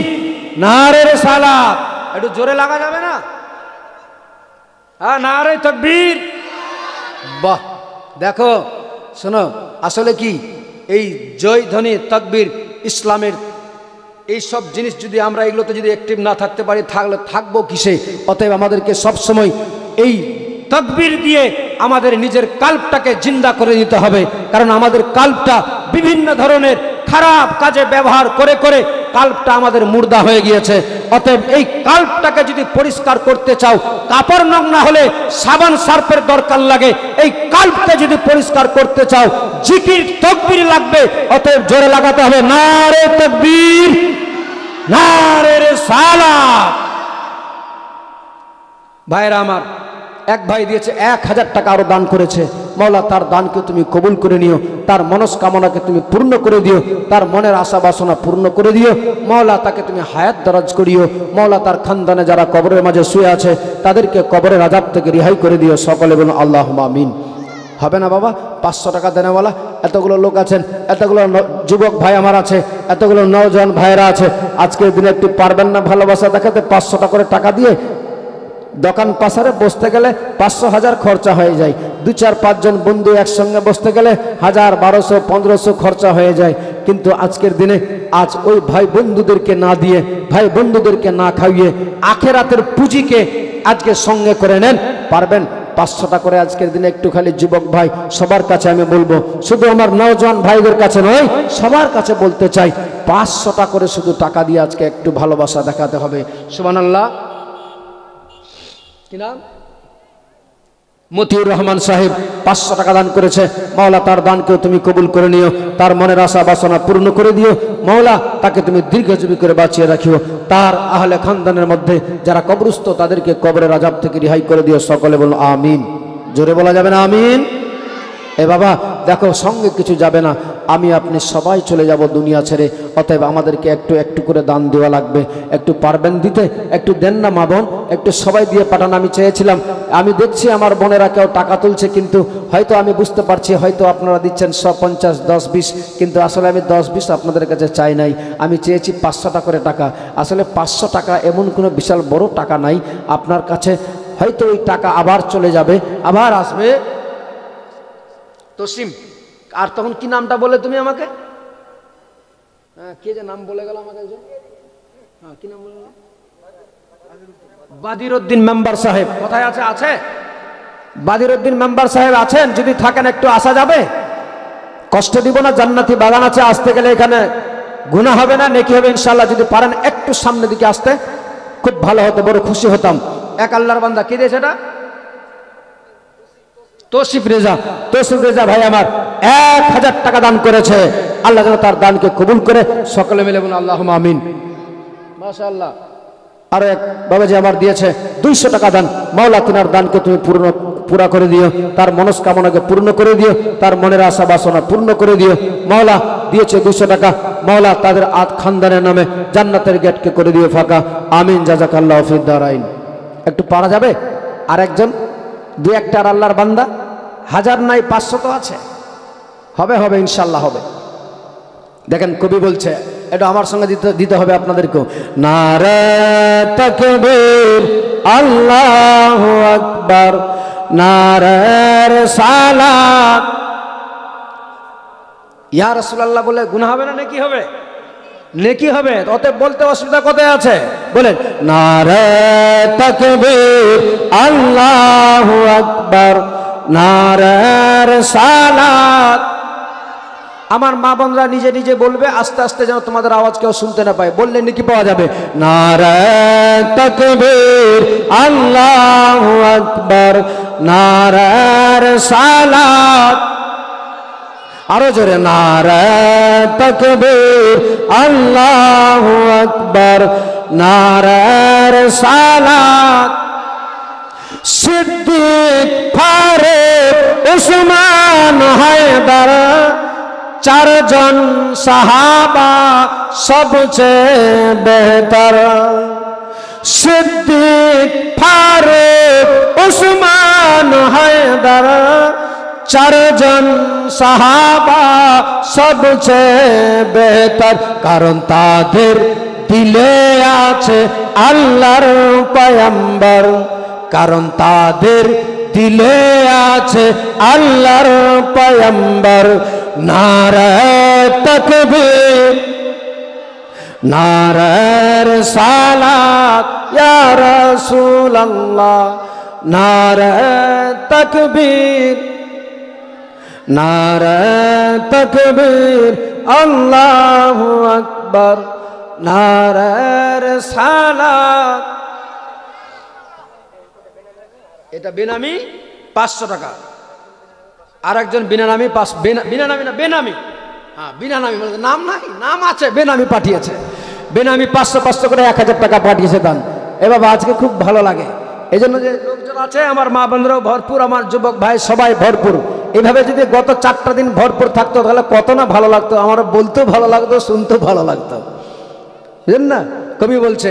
নারে রিসালাত। একটু জোরে লাগা যাবে না? হ্যাঁ, নারে তাকবীর। বাহ, দেখো শোনো, আসলে কি এই জয় ধ্বনি তাকবীর ইসলামের এই সব জিনিস যদি আমরা এগুলোতে যদি অ্যাক্টিভ না থাকতে পারি, তাহলে থাকবো কিসে? অতএব আমাদেরকে সবসময় এই তাকবীর দিয়ে আমাদের নিজের কাল্পটাকে জিন্দা করে দিতে হবে। কারণ আমাদের কাল্পটা বিভিন্ন ধরনের খারাপ কাজে ব্যবহার করে করে কাল্পটা আমাদের মুর্দা হয়ে গিয়েছে। অতএব এই কাল্পটাকে যদি পরিষ্কার করতে চাও, কাপড় নোংরা হলে সাবান সার্ফের দরকার লাগে। এই কাল্পটা যদি পরিষ্কার করতে চাও, জিকির তাকবীর লাগবে। অতএব জোরে লাগাতে হবে নারে তাকবীর, নারে রিসালাত। ভাইরা আমার, এক ভাই দিয়েছে 1000 টাকা আরো দান করেছে। মাওলা তার দানকে তুমি কবুল করে নিও, তার মনস্কামনাকে তুমি পূর্ণ করে দিও, তার মনের আশা বাসনা পূর্ণ করে দিও। মাওলা তাকে তুমি হায়াত দারাজ করিও। মাওলা তার খানদানে যারা কবরের মাঝে শুয়ে আছে তাদেরকে কবরের আযাব থেকে রিহাই করে দিও। সকলে বলুন আল্লাহুম্মা আমিন। হবে না বাবা? 500 টাকা দেনেওয়ালা এতগুলো লোক আছেন, এতগুলো যুবক ভাই আমার আছে, এতগুলো নওজোয়ান ভাইরা আছে। আজকের দিনে একটু পারবেন না ভালোবাসা দেখাতে? 500 টাকা করে টাকা দিয়ে দোকান পাশারে বসতে গেলে 500-1000 খরচা হয়ে যায়। 2-4-5 জন বন্ধু একসঙ্গে বসতে গেলে 1000, 1200, 1500 খরচা হয়ে যায়। কিন্তু আজকের দিনে আজ ওই ভাই বন্ধুদেরকে না দিয়ে, ভাই বন্ধুদেরকে না খাইয়ে আখেরাতের পুঁজিকে আজকে সঙ্গে করে নেন। পারবেন 500 টাকা করে আজকের দিনে একটু খালি যুবক ভাই সবার কাছে আমি বলবো, শুধু আমার নওজোয়ান ভাইদের কাছে নয়, সবার কাছে বলতে চাই 500 টাকা করে শুধু টাকা দিয়ে আজকে একটু ভালোবাসা দেখাতে হবে। সুবহানাল্লাহ। কি নাম? মতিউর রহমান সাহেব 500 টাকা দান করেছে। মাওলা তার দানকেও তুমি কবুল করে নিও, তার মনের আশা বাসনা পূর্ণ করে দিও। মাওলা তাকে তুমি দীর্ঘজীবী করে বাঁচিয়ে রাখিও। তার আহলে খানদানের মধ্যে যারা কবরস্থ তাদেরকে কবরের আযাব থেকে রিহাই করে দিও। সকলে বলুন আমিন। জোরে বলা যাবে না আমিন? এ বাবা দেখো, সঙ্গে কিছু যাবে না, আমি আপনি সবাই চলে যাব দুনিয়া ছেড়ে। অতএব আমাদেরকে একটু একটু করে দান দেওয়া লাগবে। একটু পারবেন দিতে? একটু দেন না মা বোন, একটু সবাই দিয়ে পাঠান। আমি চেয়েছিলাম, আমি দেখছি আমার বোনেরা কেউ টাকা তুলছে, কিন্তু হয়তো আমি বুঝতে পারছি হয়তো আপনারা দিচ্ছেন 150, 10-20, কিন্তু আসলে আমি 10-20 আপনাদের কাছে চাই নাই। আমি চেয়েছি 500 টাকা করে টাকা। আসলে 500 টাকা এমন কোনো বিশাল বড় টাকা নাই আপনার কাছে। হয়তো ওই টাকা আবার চলে যাবে, আবার আসবে। তসিম, আর তখন কি নামটা বলে তুমি আমাকে? হ্যাঁ, কে যে নাম বলে গেল আমাকে একজন? হ্যাঁ, কি নাম বলে? বাদিরউদ্দিন মেম্বার সাহেব কোথায় আছে? আছে বাদিরউদ্দিন মেম্বার সাহেব আছেন? যদি থাকেন একটু আসা যাবে? কষ্ট দিব না, জান্নাতি বাগান আছে, আসতে গেলে এখানে গুনাহ হবে না, নেকি হবে ইনশাআল্লাহ। যদি পারেন একটু সামনের দিকে আসতে খুব ভালো হতো, বড় খুশি হতাম। এক আল্লাহর বান্দা, কি দিয়েছে এটা? তৌসিফ রেজা। তৌসিফ রেজা ভাই আমার 1000 টাকা দান করেছে। আল্লাহ যেন তার দানকে কবুল করে। সকলে মিলে বলুন আল্লাহুম্মা আমিন। মাশাআল্লাহ। আরো এক বাবাজি আমার দিয়েছে 200 টাকা দান। মাওলা তিনার দানকে তুমি পুরা করে দিও, তার মনস্কামনাকে পূর্ণ করে দিও, তার মনের আশা বাসনা পূর্ণ করে দিও। মাওলা দিয়েছে 200 টাকা। মাওলা তাদের খানদানের নামে জান্নাতের গেটকে করে দিও ফাঁকা। আমিন, জাযাকাল্লাহু ফিদ দারাইন। একটু পারা যাবে? আর একজন, দু একটা আর আল্লাহর বান্দা, 1000 নাই 500 তো আছে, হবে হবে ইনশাল্লাহ হবে। দেখেন কবি বলছে, এটা আমার সঙ্গে দিতে হবে আপনাদেরকেও। নারে তাকবীর আল্লাহু আকবার, নারে রিসালাত। ইয়া রাসূলুল্লাহ বলে গুনাহ হবে না নেকি হবে? নেকি হবে। অতএব বলতে অসুবিধা কোথায় আছে? বলেন নারে তাকবীর আল্লাহু আকবার, নারে রিসালাত। আমার মা বোনরা নিজে নিজে বলবে, আস্তে আস্তে যেন তোমাদের আওয়াজ কেউ শুনতে না পায়, বললে নাকি পাওয়া যাবে। নারে তাকবীর আল্লাহু আকবার, নারে রিসালাত। আরো জোরে নারে তাকবীর আল্লাহু আকবার, নারে রিসালাত। সিদ্দিক, ফারুক, উসমান, হায়দার, 4 জন সাহাবা সবচেয়ে বেহতর। সিদ্দিক, ফারুক, উসমান, হায়দার, 4 জন সাহাবা সবচেয়ে বেহতর। কারণ তাদের দিলে আছে আল্লাহর পয়গম্বর, কারণ তাদের দিলে আছে আল্লাহর পয়গম্বর। নারে তাকবীর, নারে রিসালাত, ইয়া রাসূলুল্লাহ। নারে তাকবীর, নারে তাকবীর আল্লাহু আকবার, নারে রিসালাত। এটা বেনামি 500 টাকা। আর একজন বিনানামি বিনানামি না বেনামি, হ্যাঁ বিনানামি, মানে নাম নাই, নাম আছে, বেনামি পাঠিয়েছে। বেনামি 500 করে 1000 টাকা পাঠিয়েছে দান। এ বাবা আজকে খুব ভালো লাগে, এই জন্য যে লোকজন আছে আমার মা বোনরাও ভরপুর, আমার যুবক ভাই সবাই ভরপুর। এভাবে যদি গত 4টা দিন ভরপুর থাকতো তাহলে কত না ভালো লাগতো, আমার বলতেও ভালো লাগতো, শুনতেও ভালো লাগতো, বুঝলেন না? কবি বলছে,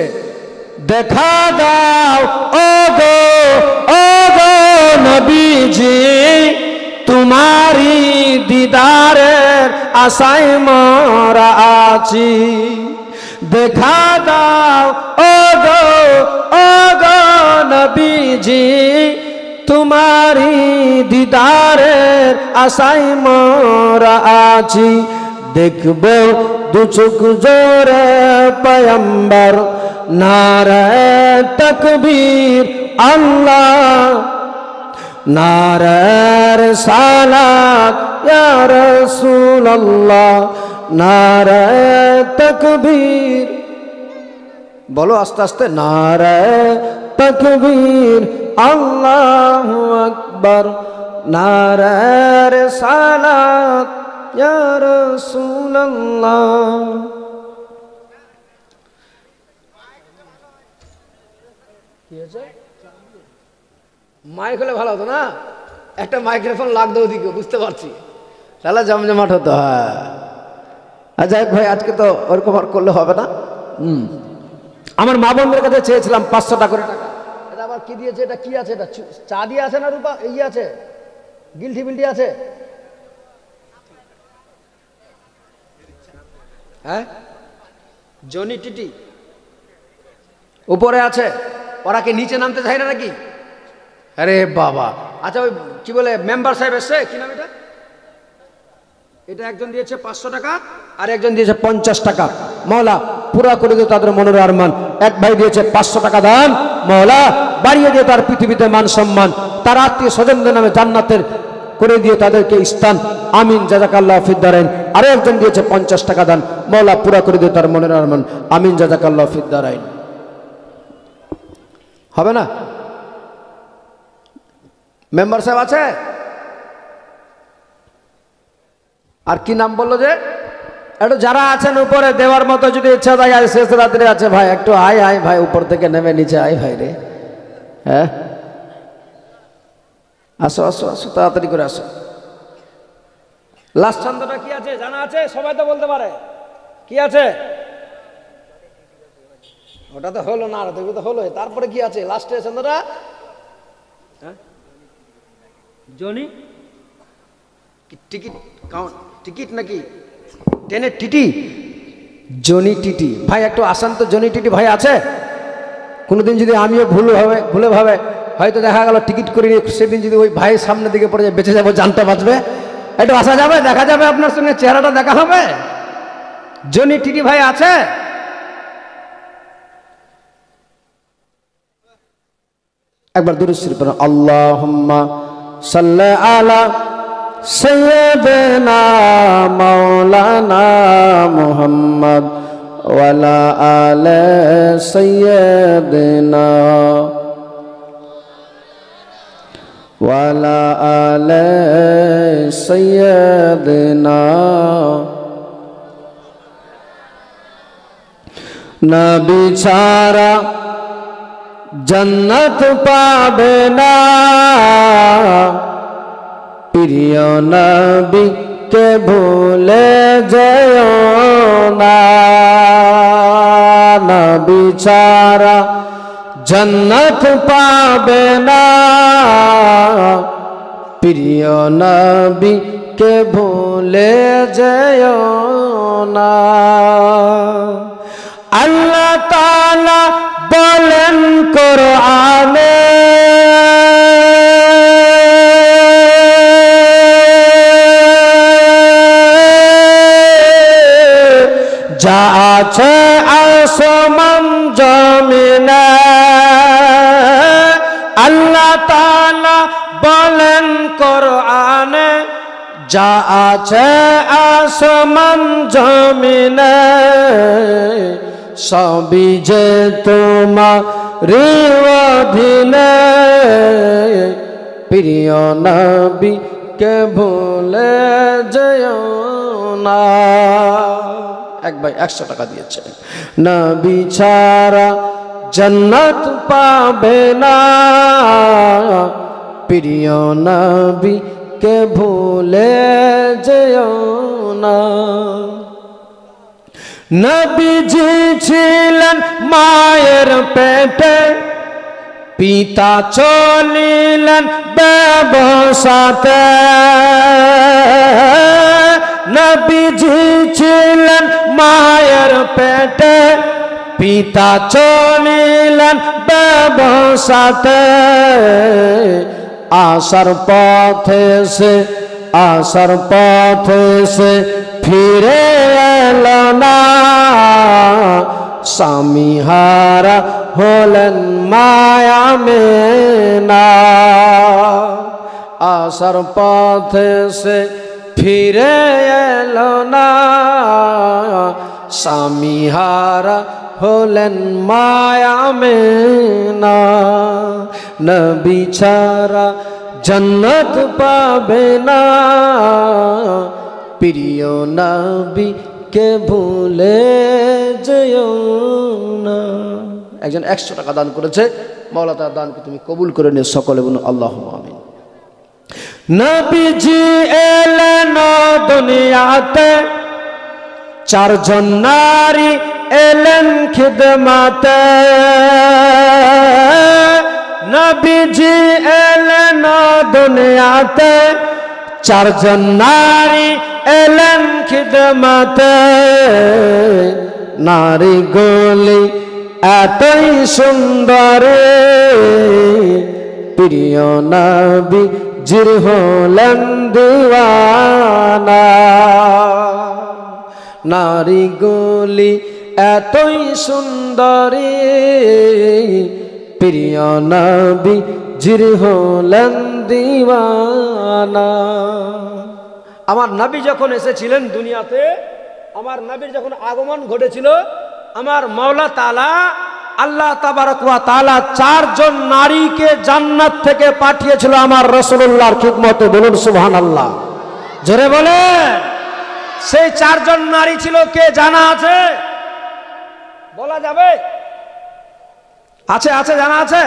দেখা দাও ও গো নবীজি, তোমারি দিদারের আশায় মোরা আছি। দেখা দাও ও গো নবীজি, তোমারি দিদারের আশায় মোরা আছি। দেখব দু চোখ জোরে পয়গম্বর, নারে তাকবীর আল্লাহ, নারে রিসালাত, ইয়া রাসূলুল্লাহ। নারে তাকবীর, বলো আস্তে আস্তে, নারে তাকবীর আল্লাহু আকবার, নারে রিসালাত, ইয়া রাসূলুল্লাহ। কি হয়েছে? মাইক হলে ভালো হতো না, একটা মাইক্রোফোন লাগতো ওদিকে, বুঝতে পারছি, তাহলে জমজমাট হতো। হ্যাঁ যাই ভাই, আজকে তো ওরকম আর করলে হবে না। আমার মা বোনদের কাছে চেয়েছিলাম 500 টাকা করে টাকা। এটা আবার কি দিয়েছে? এটা কি আছে? এটা চা দিয়ে আছে না রূপা? এই আছে, গিলটি বিলটি আছে। হ্যাঁ জনি টিটি উপরে আছে, ওরা কি নিচে নামতে চায় না নাকি? আরে বাবা, আচ্ছা ওই কি বলে মেম্বার সাহেব এসছে, কি নাম এটা? এটা একজন দিয়েছে 500 টাকা, আর একজন দিয়েছে 50 টাকা। মওলা পুরা করে দিও তাদের মনের আরমান। এক ভাই দিয়েছে 500 টাকা দান, মওলা বাড়িয়ে দিয়ে তার পৃথিবীতে মান সম্মান, তার আত্মীয় স্বজনদের নামে জান্নাতের করে দিয়ে তাদেরকে স্থান, আমিন জাযাকাল্লাহু ফিদ দারাইন। আরো একজন দিয়েছে 50 টাকা দান, মওলা পুরা করে দিও তার মনের আরমান, আমিন জাযাকাল্লাহু ফিদ দারাইন। হবে না? মেম্বার সাহেব আছে? আর কি নাম বললো যে? একটু যারা আছেন উপরে দেওয়ার মতো যদি ইচ্ছা থাকে, শেষ রাত্রে আছে ভাই, একটু আয় আয় ভাই, উপর থেকে নেমে নিচে আয় ভাই রে। হ্যাঁ আসো আসো আসো, তাড়াতাড়ি করে আসো। লাস্ট ছন্দটা কি আছে জানা আছে? সবাই তো বলতে পারে কি আছে? ওটা তো হলো না, দেখবে তো হলো। তারপরে কি আছে লাস্টে চন্দ্রা? জনি টিকিট টিকিট নাকি ট্রেনের টিটি? জনি টিটি ভাই একটু আসান তো। জনি টিটি ভাই আছে? কোনোদিন যদি আমিও ভুলে ভাবে হয়তো দেখা গেল টিকিট করিনি, সেদিন যদি ওই ভাইয়ের সামনে দিকে পড়ে যায়, বেঁচে যাবো, জানটা বাঁচবে, একটু আসা যাবে, দেখা যাবে, আপনার সঙ্গে চেহারাটা দেখা হবে। জনি টিটি ভাই আছে? একবার দুরূদ শরীফ পড়ুন। আল্লাহুম্মা সাল্লি আলা সাইয়্যিদিনা মাওলানা মুহাম্মদ ওয়া আলা আলি সাইয়্যিদিনা ওয়া আলা আলি সাইয়্যিদিনা। নবী ছাড়া জন্নত পাবে না, প্রিয় নবী কে ভুলে যেও না। নবী ছাড়া জন্নত পাবে না, প্রিয় নবী কে ভুলে যেও না। আল্লাহ তাআলা বলেন কোরআনে, যা আছে আসমান জমিনে। আল্লাহ তাআলা বলেন কোরআনে, যা আছে আসমান জমিনে, সবই যে তোমারই অধীনে, প্রিয় নবী কে ভুলে যেও না। এক ভাই 100 টাকা দিয়েছে। নবী ছাড়া জান্নাত পাবে না, প্রিয় নবী কে ভুলে যেও না। নবীজি ছিলেন মায়ের পেটে, পিতা চলিলেন ব্যবসাতে। নবীজি ছিলেন মায়ের পেটে, পিতা চলিলেন ব্যবসাতে। আসার পথে সে ফিরে এলো না, স্বামী হারা হলেন মায়া মেনা। আসার পথে সে ফিরে এলো না, স্বামী হারা হলেন মায়া মেনা। নবী ছাড়া জান্নাত পাবে না, প্রিয় নবী কে ভুলে যেও না। একজন 100 টাকা দান করেছে, মাওলা তার দানকে তুমি কবুল করে নিও, সকলে বলুন আল্লাহুম্মা আমিন। নবীজি এলেন দুনিয়াতে, 4 জন নারী এলেন খিদমতে। নবীজি এলেন দুনিয়াতে, 4 জন নারী এলেন খিদমতে। নারী গুলি এতই সুন্দরী, প্রিয় নবী জির হলেন দিওয়ানা। নারী গুলি এতই সুন্দরী, প্রিয় নবী জির হলেন দিওয়ানা। আমার নবী যখন এসেছিলেন দুনিয়াতে, আমার নবীর যখন আগমন ঘটেছিল, আমার মাওলা তাআলা আল্লাহ তাবারক ওয়া তাআলা 4 জন নারীকে জান্নাত থেকে পাঠিয়েছিল আমার রাসূলুল্লাহর খিদমতে। বলুন সুবহানাল্লাহ, জোরে বলে। সেই 4 জন নারী ছিল কে জানা আছে? বলা যাবে? আছে জানা আছে?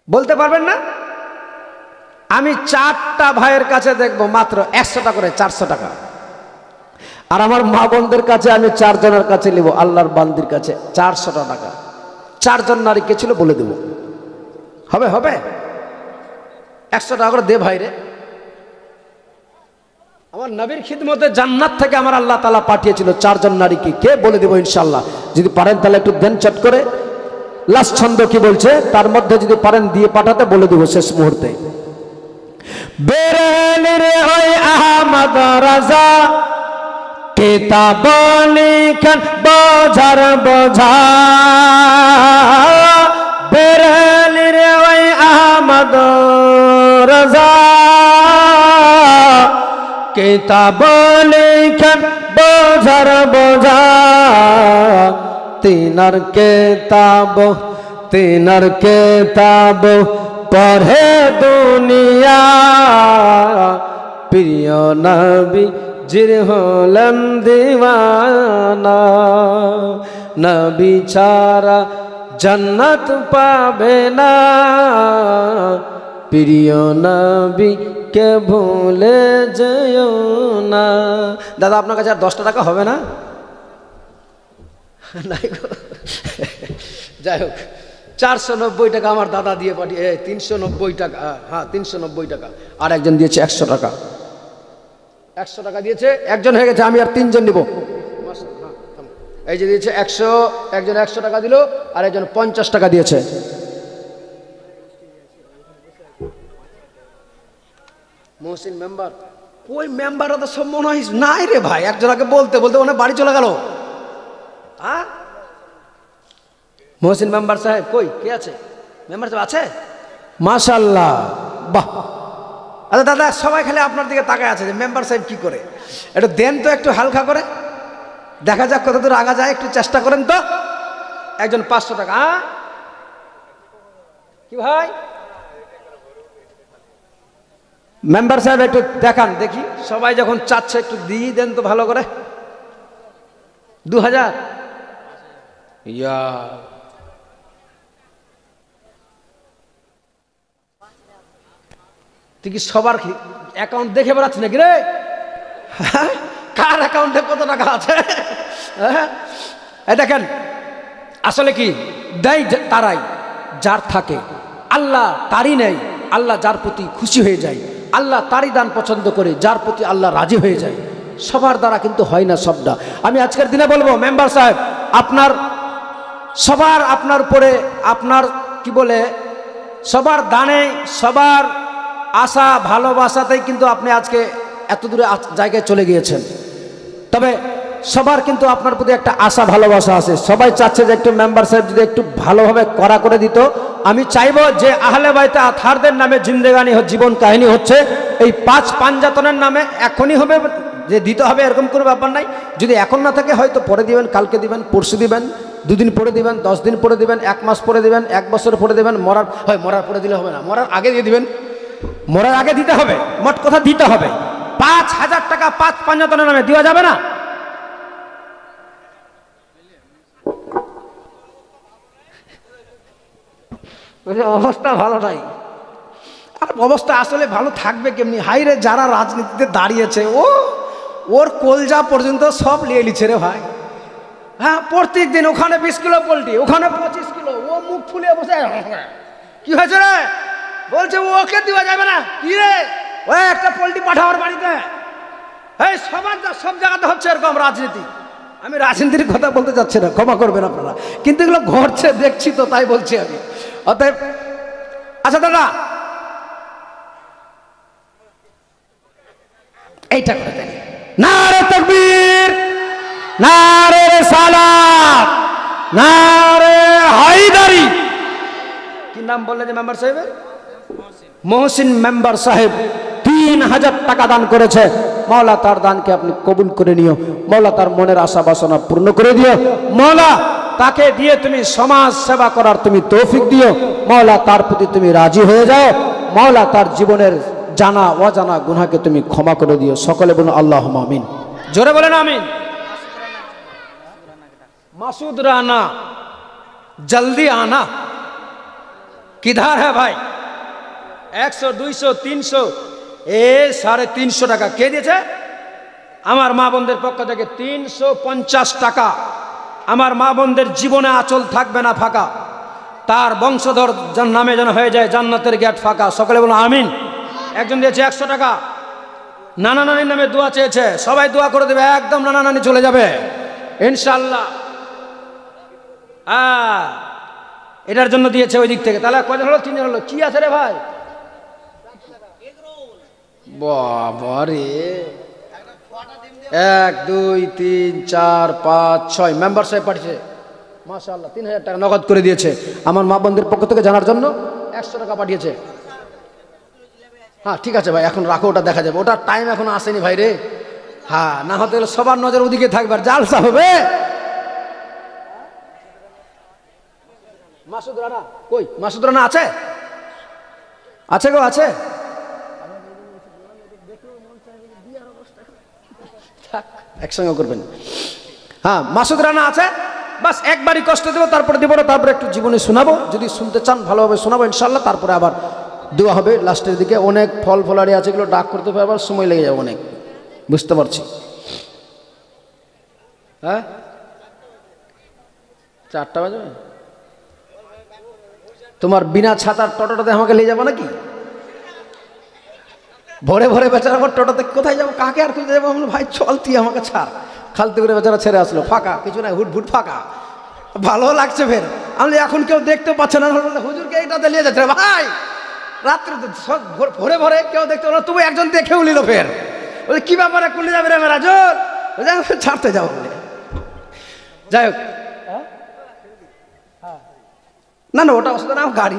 বলতে পারবেন না? আমি 4টা ভাইয়ের কাছে দেখবো মাত্র 100 টাকা করে, 400 টাকা। আর আমার মা বোনদের কাছে আমি 4 জনের কাছে নেব, আল্লাহর বান্দির কাছে 400 টাকা। 4 জন নারী কে ছিল বলে দেব। হবে হবে 100 টাকা করে দে ভাই রে। আমার নবীর খিদমতে জান্নাত থেকে আমার আল্লাহ তাআলা পাঠিয়েছিল 4 জন নারীকে, কে বলে দেব ইনশাআল্লাহ। যদি পারেন তাহলে একটু দেন চট করে। লাস্ট ছন্দ কি বলছে তার মধ্যে যদি পারেন দিয়ে পাঠাতে বলে দেব শেষ মুহূর্তে। বেরেলির ওই আহমদ রাজা কিতাব লিখেন বোঝার বোঝা, বেরেলির ওই আহমদ রাজা কিতাব লিখেন বোঝার বোঝা, তিনার কেতাব পড়ে দুনিয়া, প্রিয় নবী জির হলেন দিওয়ানা, নবী ছাড়া জান্নাত পাবে না, প্রিয় নবী কে ভুলে যেও না। দাদা আপনার কাছে আর 10 টাকা হবে না? নাই গো। যাই হোক 490 টাকা আমার দাদা দিয়ে পাঠিয়ে 390 টাকা, হ্যাঁ 390 টাকা। আর একজন দিয়েছে 100 টাকা, 100 টাকা দিয়েছে, একজন হয়ে গেছে, আমি আর 3 জন নিব। এই যে দিয়েছে 100, একজন 100 টাকা দিল, আর একজন 50 টাকা দিয়েছে। মহসিন মেম্বার কই? মেম্বাররা তো সব মনে হয় নাই রে ভাই। একজনকে বলতে বলতে ওখানে বাড়ি চলে গেল। হ্যাঁ মহসিন মেম্বার সাহেব কই? কে আছে? মেম্বার সাহেব আছে? মাশাআল্লাহ, বাহ। আচ্ছা দাদা সবাই খালি আপনার দিকে তাকায় আছে যে মেম্বার সাহেব কি করে। একটু দেন তো, একটু হালকা করে, দেখা যাক কতদূর আগা যায়, একটু চেষ্টা করেন তো। একজন 500 টাকা। হ্যাঁ কি ভাই? মেম্বার সাহেব একটু দেখান দেখি, সবাই যখন চাচ্ছে একটু দিয়ে দেন তো ভালো করে। 2000 ইয়া, তুই কি সবার অ্যাকাউন্ট দেখে বেড়াচ্ছি নাকি রে? কার অ্যাকাউন্টে কত টাকা আছে? এই দেখেন আসলে কি দেয় তারাই যার থাকে, আল্লাহ তারই নেই। আল্লাহ যার প্রতি খুশি হয়ে যায়, আল্লাহ তারই দান পছন্দ করে, যার প্রতি আল্লাহ রাজি হয়ে যায়। সবার দ্বারা কিন্তু হয় না সবটা। আমি আজকের দিনে বলবো মেম্বার সাহেব, আপনার উপরে আপনার কি বলে সবার দানে, সবার আশা ভালোবাসাতেই কিন্তু আপনি আজকে এত দূরে জায়গায় চলে গিয়েছেন। তবে সবার কিন্তু আপনার প্রতি একটা আশা ভালোবাসা আছে। সবাই চাচ্ছে যে একটু মেম্বার সাহেব যদি একটু ভালোভাবে করা করে দিত। আমি চাইবো যে আহলে বাইতে আতহারদের নামে জিন্দেগানি জীবন কাহিনী হচ্ছে, এই 5 পাঞ্জাতনের নামে এখনই হবে যে দিতে হবে এরকম কোনো ব্যাপার নাই। যদি এখন না থাকে হয়তো পরে দিবেন, কালকে দিবেন, পরশু দিবেন, 2 দিন পরে দিবেন, 10 দিন পরে দিবেন, 1 মাস পরে দিবেন, 1 বছর পরে দিবেন। মরার পরে দিলে হবে না, মরার আগে দিয়ে দিবেন। মরার আগে দিতে হবে, মোট কথা দিতে হবে। 5000 টাকা 5 পাঞ্জাতনের নামে দেওয়া যাবে না? অবস্থা ভালো নাই। আর অবস্থা আসলে ভালো থাকবে কেমনি? হাইরে যারা রাজনীতিতে দাঁড়িয়েছে ওর কলজা পর্যন্ত সব নিয়ে নিচ্ছে রে ভাই। হ্যাঁ প্রত্যেক দিন ওখানে 20 কিলো পোল্ট্রি, ওখানে 25 কিলো, ও মুখ ফুলিয়ে বসে কি হয়েছে রে? বলছে ওকে দেওয়া যাবে না। কি রে? ওই একটা পোল্ট্রি পাঠাওয়ার বাড়িতে। এই সব জায়গাতে হচ্ছে এরকম রাজনীতি। আমি রাজনীতির কথা বলতে চাচ্ছি না, ক্ষমা করবেন আপনারা, কিন্তু এগুলো ঘটছে দেখছি তো, তাই বলছি আমি। অতএব আচ্ছা দাদা এইটা করে দেন। নারে তাকবীর, নারে রিসালাত, নারে হায়দারি। কি নাম বললেন যে মেম্বার সাহেবের? মহসিন মেম্বার সাহেব 3000 টাকা দান করেছে। মওলা তার দানকে আপনি কবুল করে নিও। মওলা তার মনের আশা বাসনা পূর্ণ করে দিও। মওলা তাকে দিয়ে তুমি সমাজ সেবা করার তুমি তৌফিক দিও। মওলা তার প্রতি তুমি রাজি হয়ে যাও। মওলা তার জীবনের জানা অজানা গুনাহকে তুমি ক্ষমা করে দিও। সকলে বলুন আল্লাহুম্মা আমিন। জোরে বলেন আমিন। মাসুদ রানা জলদি আনা। কিধার है ভাই? 100 200 300 350 টাকা কে দিয়েছে? আমার মা বোনদের পক্ষ থেকে 350 টাকা। আমার মা বোনদের জীবনে আঁচল থাকবে না ফাঁকা, তার বংশধর নামে যেন হয়ে যায় জান্নাতের গেট ফাঁকা। সকলে বলুন আমিন। একজন দিয়েছে 100 টাকা, নানা নানির নামে দোয়া চেয়েছে, সবাই দোয়া করে দেবে, একদম নানা নানি চলে যাবে ইনশাল্লাহ। এটার জন্য দিয়েছে ওই দিক থেকে। তাহলে কয়জন হলো? 3 জন হলো। কি আছে রে ভাই? বাবা রে, 1 2 3 4 5 6 মেম্বার সাহেব পাঠিয়েছে মাশাআল্লাহ, 3000 টাকা নগদ করে দিয়েছে। আমার মা বোনদের পক্ষ থেকে জানার জন্য 100 টাকা পাঠিয়েছে। হ্যাঁ ঠিক আছে ভাই, এখন রাখো, ওটা দেখা যাবে, ওটা টাইম এখন আসেনি ভাই রে। হ্যাঁ, না হতে গেলে সবার নজর ওদিকে থাকবে আর জালসা হবে। মাসুদ রানা কই? মাসুদ রানা আছে? আছে গো, আছে। একসঙ্গে করবেন। হ্যাঁ, মাসুদ রানা আছে। বাস একবারই কষ্ট দেবো, তারপরে দেবো না, তারপরে একটু জীবনে শোনাবো, যদি শুনতে চান ভালোভাবে শোনাবো ইনশাল্লাহ। তারপরে আবার দেওয়া হবে লাস্টের দিকে। অনেক ফল ফলারি আছে, এগুলো ডাক করতে হবে, আবার সময় লেগে যাবে অনেক, বুঝতে পারছি। হ্যাঁ, 4টা বাজবে। তোমার বিনা ছাতার টোটোটাতে আমাকে নিয়ে যাবো নাকি? ভরে ভরে বেচারা আমার টোটোতে কোথায় যাবো, কাকে আর খুঁজে যাবো? ভাই চল তুই আমাকে ছাড়। খালতে করে বেচারা ছেড়ে আসলো, ফাঁকা, কিছু নাই, হুটফুট ফাঁকা, ভালো লাগছে। ফের আমি এখন কেউ দেখতে পাচ্ছে না, হুজুরকে এইটাতে নিয়ে যাচ্ছে ভাই, রাত্রে ভরে ভরে কেউ দেখতে পারো, তবু একজন দেখেও নিল। ফের বলে কি ব্যাপারে কুলে যাবে রে মেরা জোর, ছাড়তে যাও বলে। যাই হোক, না না ওটা অসুবিধা না, গাড়ি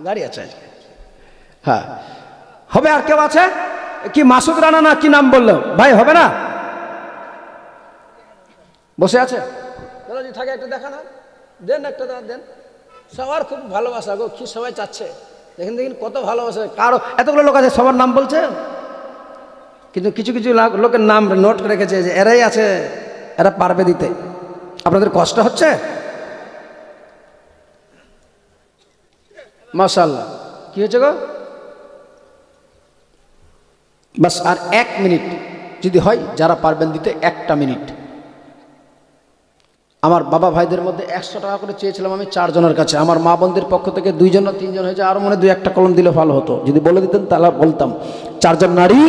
গাড়ি আছে আজকে। হ্যাঁ হবে। আর কেউ আছে কি? মাসুদ রানা না কি নাম বললো ভাই? হবে না? বসে আছে যদি থাকে একটা দেখা না, দেন একটা দেন। সবার খুব ভালোবাসা গো, কি সবাই চাচ্ছে, দেখেন দেখেন কত ভালোবাসা। কারো এতগুলো লোক আছে, সবার নাম বলছে, কিন্তু কিছু কিছু লোকের নাম নোট করে রেখেছে যে এরাই আছে, এরা পারবে দিতে। আপনাদের কষ্ট হচ্ছে? মাশাআল্লাহ। কি হয়েছে গো? বাস আর 1 মিনিট যদি হয়, যারা পারবেন দিতে 1টা মিনিট। আমার বাবা ভাইদের মধ্যে 100 টাকা করে চেয়েছিলাম আমি 4 জনের কাছে। আমার মা বোনদের পক্ষ থেকে 2 জন না 3 জন হয়েছে, আরও মনে 2-1টা কলম দিলে ভালো হতো। যদি বলে দিতেন তাহলে বলতাম। 4 জন নারী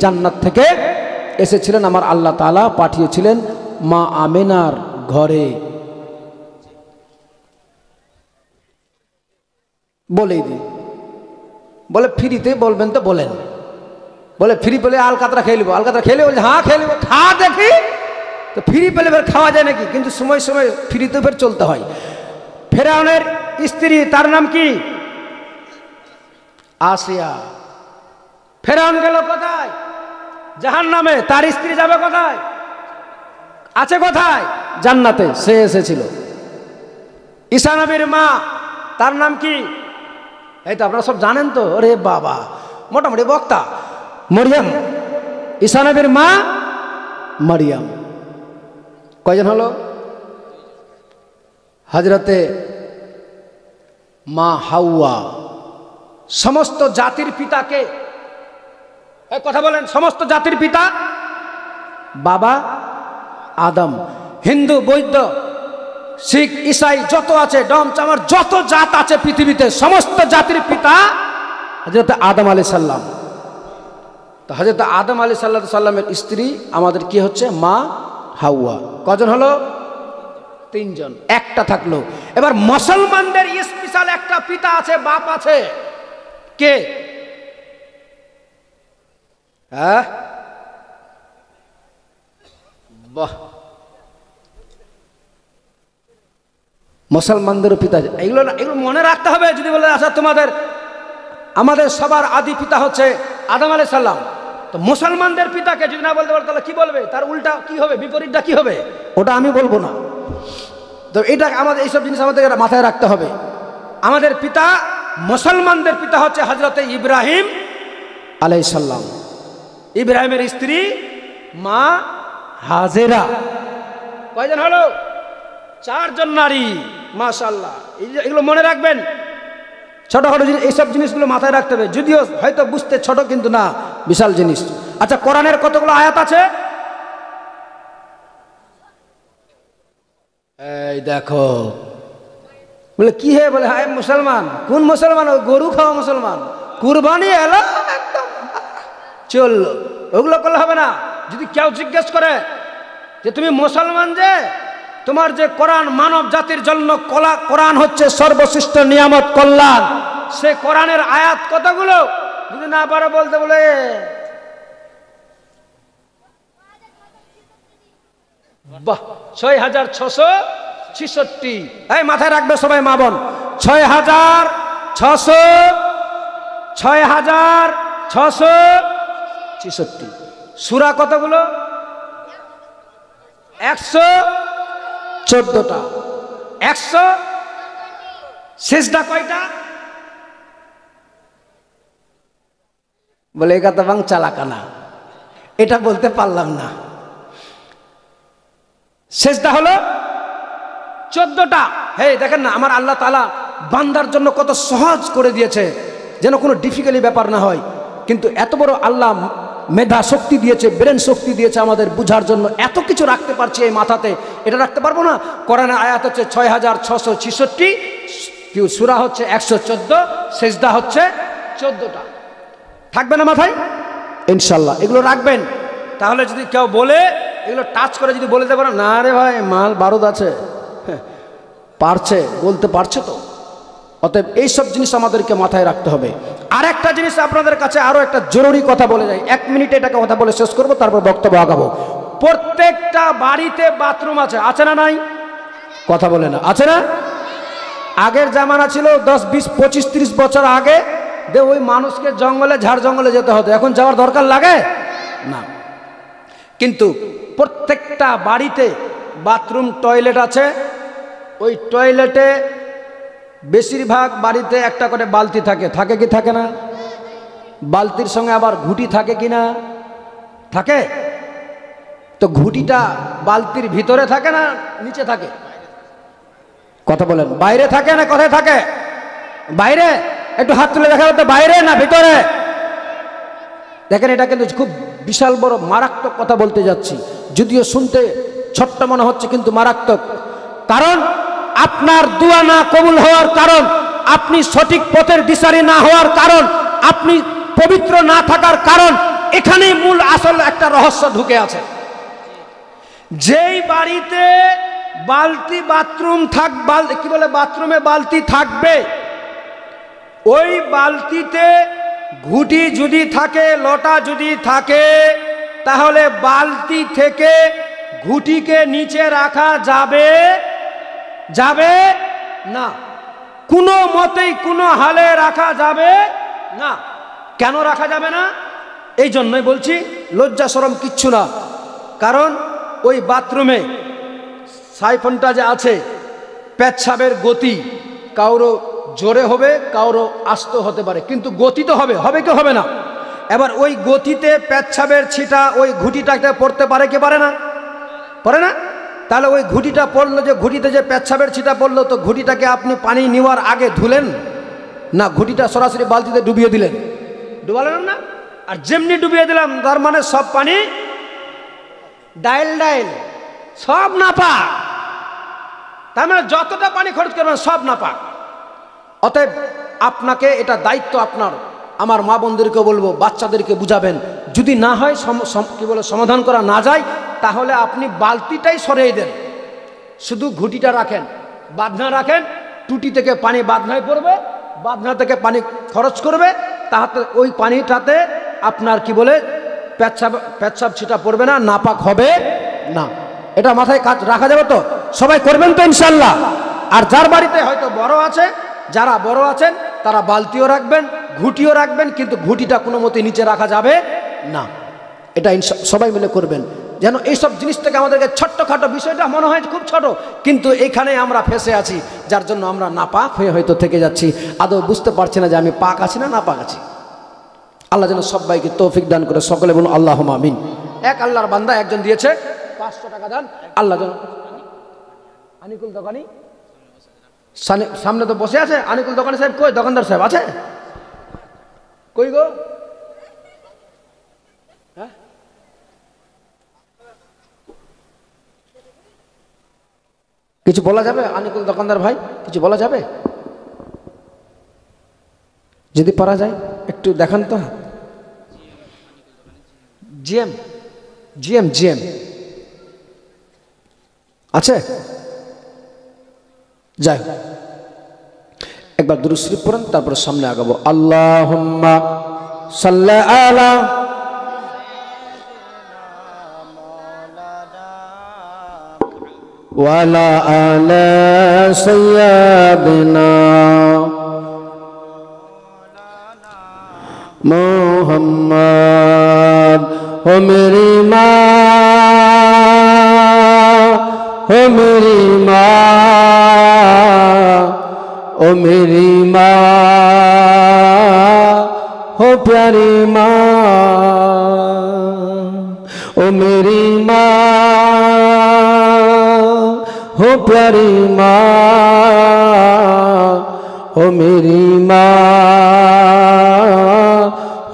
জান্নাত থেকে এসেছিলেন, আমার আল্লাহ তাআলা পাঠিয়েছিলেন মা আমেনার ঘরে। বলেই দিই, বলে ফ্রিতে বলবেন তো বলেন। বলে ফ্রি পেলে আলকাতরা খেয়ে নিবো। আলকাতরা খেলে বলছে হ্যাঁ খেয়ে নিবো, খা দেখি। তো ফ্রি পেলে ফের খাওয়া যায় নাকি? কিন্তু সময় সময় ফ্রিতে ফের চলতে হয়। ফেরাউনের স্ত্রী, তার নাম কি? আসিয়া। ফেরাউন গেল কোথায়? জাহান্নামে। তার স্ত্রী যাবে কোথায়? আছে কোথায়? জান্নাতে। সে এসেছিল। ঈসা নবীর মা, তার নাম কি? এই তো আপনারা সব জানেন তো। ওরে বাবা, মোটামুটি বক্তা। মরিয়ম। ঈসা নবীর মা মরিয়ম। কয়জন হলো? হযরতে মা হাওয়া। সমস্ত জাতির পিতাকে, কথা বলেন, সমস্ত জাতির পিতা বাবা আদম। হিন্দু, বৌদ্ধ, শিখ, ইসাই যত আছে, ডম চামার যত জাত আছে পৃথিবীতে, সমস্ত জাতির পিতা হযরত আদম আলাইহিস সালাম। তো হযরত আদম আলাইহিস সালামের স্ত্রী আমাদের কি হচ্ছে? মা হাওয়া। কজন হলো? 3 জন। একটা থাকলো। এবার মুসলমানদের স্পেশাল একটা পিতা আছে, বাপ আছে। কে? হ্যাঁ, বাহ, মুসলমানদেরও পিতা। এগুলো না, এগুলো মনে রাখতে হবে। যদি বলে আচ্ছা তোমাদের, আমাদের সবার আদি পিতা হচ্ছে আদম আলাইহিস সালাম, তো মুসলমানদের পিতাকে যদি না বলতে পারে তাহলে কি বলবে? তার উল্টা কি হবে, বিপরীতটা কি হবে? ওটা আমি বলবো না। তো এটা আমাদের, এইসব জিনিস আমাদের মাথায় রাখতে হবে। আমাদের পিতা, মুসলমানদের পিতা হচ্ছে হযরতে ইব্রাহিম আলাইহিস সালাম। ইব্রাহিমের স্ত্রী মা হাজেরা। কয়জন হলো? 4 জন নারী। মাশাআল্লাহ, এগুলো মনে রাখবেন। ছোটখাটো জিনিস, এইসব জিনিসগুলো মাথায় রাখতে হবে। যদিও হয়তো বুঝতে ছোট, কিন্তু না, বিশাল জিনিস। আচ্ছা, কোরআনের কতগুলো আয়াত আছে? এই দেখো, বলে কি হে, বলে হায় মুসলমান। কোন মুসলমান? ও গরু খাওয়া মুসলমান, কুরবানি এলো একদম চললো। ওগুলো করলে হবে না। যদি কেউ জিজ্ঞেস করে যে তুমি মুসলমান, যে তোমার যে কোরআন মানব জাতির জন্য কোরআন হচ্ছে সর্বশ্রেষ্ঠ নিয়ামত কল্যাণ, সে কোরআনের আয়াত কতগুলো যদি না পারো বলতে, বলে বাহ 6666। এই মাথায় রাখবে সবাই মা বোন, 6666। সূরা কতগুলো? 114টা। 100 সিজদা কয়টা? বলে একা তো বাং চালাকানা, এটা বলতে পারলাম না। সেজদা হলো 14টা। হে দেখেন না, আমার আল্লাহ তাআলা বান্দার জন্য কত সহজ করে দিয়েছে, যেন কোনো ডিফিকাল্টি ব্যাপার না হয়। কিন্তু এত বড় আল্লাহ মেধা শক্তি দিয়েছে, ব্রেন শক্তি দিয়েছে আমাদের বুঝার জন্য। এত কিছু রাখতে পারছি এই মাথাতে, এটা রাখতে পারবো না? কোরআনের আয়াত হচ্ছে 6666, সূরা হচ্ছে 114, সেজদা হচ্ছে 14টা। থাকবে না মাথায় ইনশাল্লাহ, এগুলো রাখবেন। তাহলে যদি কেউ বলে, এগুলো টাচ করে যদি বলে দেবো না রে ভাই মাল বারুদ আছে, পারছে, বলতে পারছে তো। অতএব এইসব জিনিস আমাদেরকে মাথায় রাখতে হবে। আর একটা জিনিস আপনাদের কাছে আরো একটা জরুরি কথা বলে যাই, 1 মিনিটে এটাকে কথা বলে শেষ করবো, তারপর বক্তব্য আগাবো। প্রত্যেকটা বাড়িতে বাথরুম আছে, আছে না নাই? কথা বলে না, আছে না? আগের জামানা ছিল 10, 20, 25, 30 বছর আগে, ওই মানুষকে জঙ্গলে, ঝাড় জঙ্গলে যেতে হতো। এখন যাওয়ার দরকার লাগে না। কিন্তু প্রত্যেকটা বাড়িতে বাথরুম, টয়লেট আছে। ওই টয়লেটে বেশিরভাগ বাড়িতে একটা করে বালতি থাকে, থাকে কি থাকে না? বালতির সঙ্গে আবার ঘুঁটি থাকে কি না? থাকে। তো ঘুঁটিটা বালতির ভিতরে থাকে না নিচে থাকে? কথা বলেন, বাইরে থাকে না কোথায় থাকে? বাইরে। একটু হাত তুলে দেখা যাচ্ছে বাইরে না ভিতরে? দেখেন, এটা কিন্তু খুব বিশাল বড় মারাত্মক কথা বলতে যাচ্ছি, যদিও শুনতে ছোট্ট মনে হচ্ছে কিন্তু মারাত্মক। কারণ আপনার দোয়া না কবুল হওয়ার কারণ, আপনি সঠিক পথের দিশারি না হওয়ার কারণ, আপনি পবিত্র না থাকার কারণ, এখানেই মূল আসল একটা রহস্য ঢুকে আছে। যেই বাড়িতে বালতি বাথরুম কি বলে বাথরুমে বালতি থাকবে, ওই বালতিতে ঘুঁটি যদি থাকে, লোটা যদি থাকে, তাহলে বালতি থেকে ঘুঁটিকে নিচে রাখা যাবে যাবে না। কোনো মতেই কোনো হালে রাখা যাবে না। কেন রাখা যাবে না? এই জন্যই বলছি, লজ্জা শরম কিচ্ছু না। কারণ ওই বাথরুমে সাইফনটা যে আছে, পেচ্ছাবের গতি কারো জোরে হবে, কারো আস্তে হতে পারে, কিন্তু গতি তো হবে, হবে কি হবে না? এবার ওই গতিতে পেচ্ছাবের ছিটা ওই ঘুঁটিটাকে পড়তে পারে কি পারে না? পারে না? তাহলে ওই ঘুঁটিটা পড়লো, যে ঘুঁটিতে যে পেচ্ছাবের ছিটা পড়লো, তো ঘুঁটিটাকে আপনি পানি নেওয়ার আগে ধুলেন না? ঘুঁটিটা সরাসরি বালতিতে ডুবিয়ে দিলেন, ডুবালেন না? আর যেমনি ডুবিয়ে দিলাম, তার মানে সব পানি ডাইল ডাইল, সব নাপাক। তার মানে যতটা পানি খরচ করবেন সব নাপাক। অতএব আপনাকে, এটা দায়িত্ব আপনার। আমার মা বোনদেরকে বলবো, বাচ্চাদেরকে বুঝাবেন, যদি না হয় কি বলে সমাধান করা না যায়, তাহলে আপনি বালতিটাই সরিয়ে দেন, শুধু ঘুঁটিটা রাখেন, বাঁধনা রাখেন। টুটি থেকে পানি বাঁধনায় পড়বে, বাঁধনা থেকে পানি খরচ করবে, তাহাতে ওই পানিটাতে আপনার কি বলে পেচ্ছাব ছিটা পড়বে না, নাপাক হবে না। এটা মাথায় কাজ রাখা যাবে তো? সবাই করবেন তো ইনশাল্লাহ? আর যার বাড়িতে হয়তো বড় আছে, যারা বড় আছেন তারা বালতিও রাখবেন, ঘুঁটিও রাখবেন, কিন্তু ঘুঁটিটা কোনো মতে নিচে রাখা যাবে না। এটা সবাই মিলে করবেন, যেন এইসব জিনিস থেকে আমাদেরকে ছোট্টখাটো বিষয়টা মনে হয় খুব ছোট, কিন্তু এইখানে আমরা ফেসে আছি, যার জন্য আমরা নাপাক হয়ে হয়তো থেকে যাচ্ছি, আদৌ বুঝতে পারছি না যে আমি পাক আছি না নাপাক আছি। আল্লাহ যেন সবাইকে তৌফিক দান করে, সকলে বলুন আল্লাহুম্মা আমিন। এক আল্লাহর বান্দা একজন দিয়েছে 500 টাকা দান, আল্লাহ যেন। আনিকুল দোকানি সামনে তো বসে আছে, আনিকুল দোকানি সাহেব কই? দোকানদার সাহেব আছে কই গো? হ্যাঁ, কিছু বলা যাবে আনিকুল দোকানদার ভাই, কিছু বলা যাবে? যদি পারা যায় একটু দেখান তো। জিএম জিএম জিএম আছে? যাই হোক, একবার দুরূদ শরীফ পড়েন, তারপর সামনে আগাবো। আল্লাহুম্মা সাল্লি আলা ওয়ালা আলা সাইয়্যিদিনা মুহাম্মদ। ও মেরি মা, ও মেরি মা, ও মেরি মা, हो प्यारी माँ, ओ मेरी माँ, हो प्यारी माँ, हो मेरी माँ,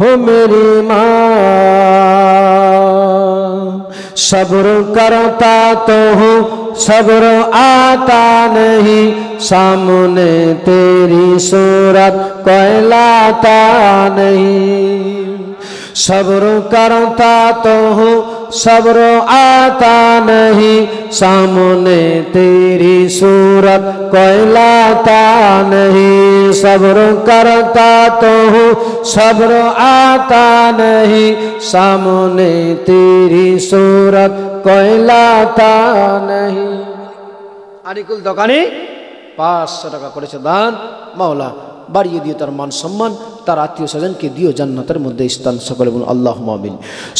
हो मेरी माँ। सब्र करता तो हूँ, सब्र आता नहीं, सामने तेरी सूरत कोई लाता नहीं। सब्र करता तो हूँ, सब्र आता नहीं, सामने तेरी सूरत कोई लाता नहीं। सब्र करता तो हूँ, सब्र आता नहीं, सामने तेरी सूरत कोई लाता नहीं। আনিকুল দোকানি 500 টাকা করেছে দান। মাওলা বাড়িয়ে দিও তার মান সম্মান, তার আত্মীয় স্বজনকে দিও জান্নাতের মধ্যে স্থান। সকলে বলুন আল্লাহুম্মা আমিন।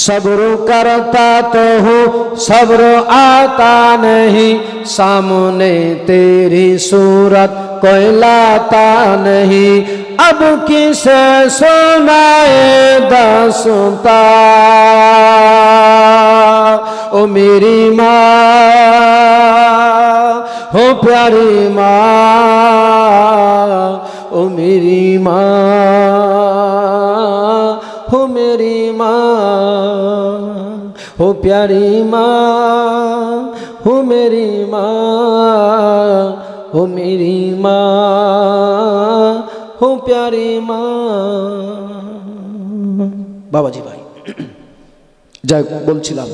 সবর করতা তো হুঁ, সবর আতা नहीं, सामने तेरी सूरत कोई लाता नहीं। अब किसे सुनाए दास्तां, ओ मेरी माँ, हो प्यारी माँ, ओ मेरी माँ, हो मेरी माँ, हो प्यारी माँ, हो मेरी माँ, हो मेरी माँ, हो प्यारी माँ। বাবাজি ভাই যাই বলছিলাম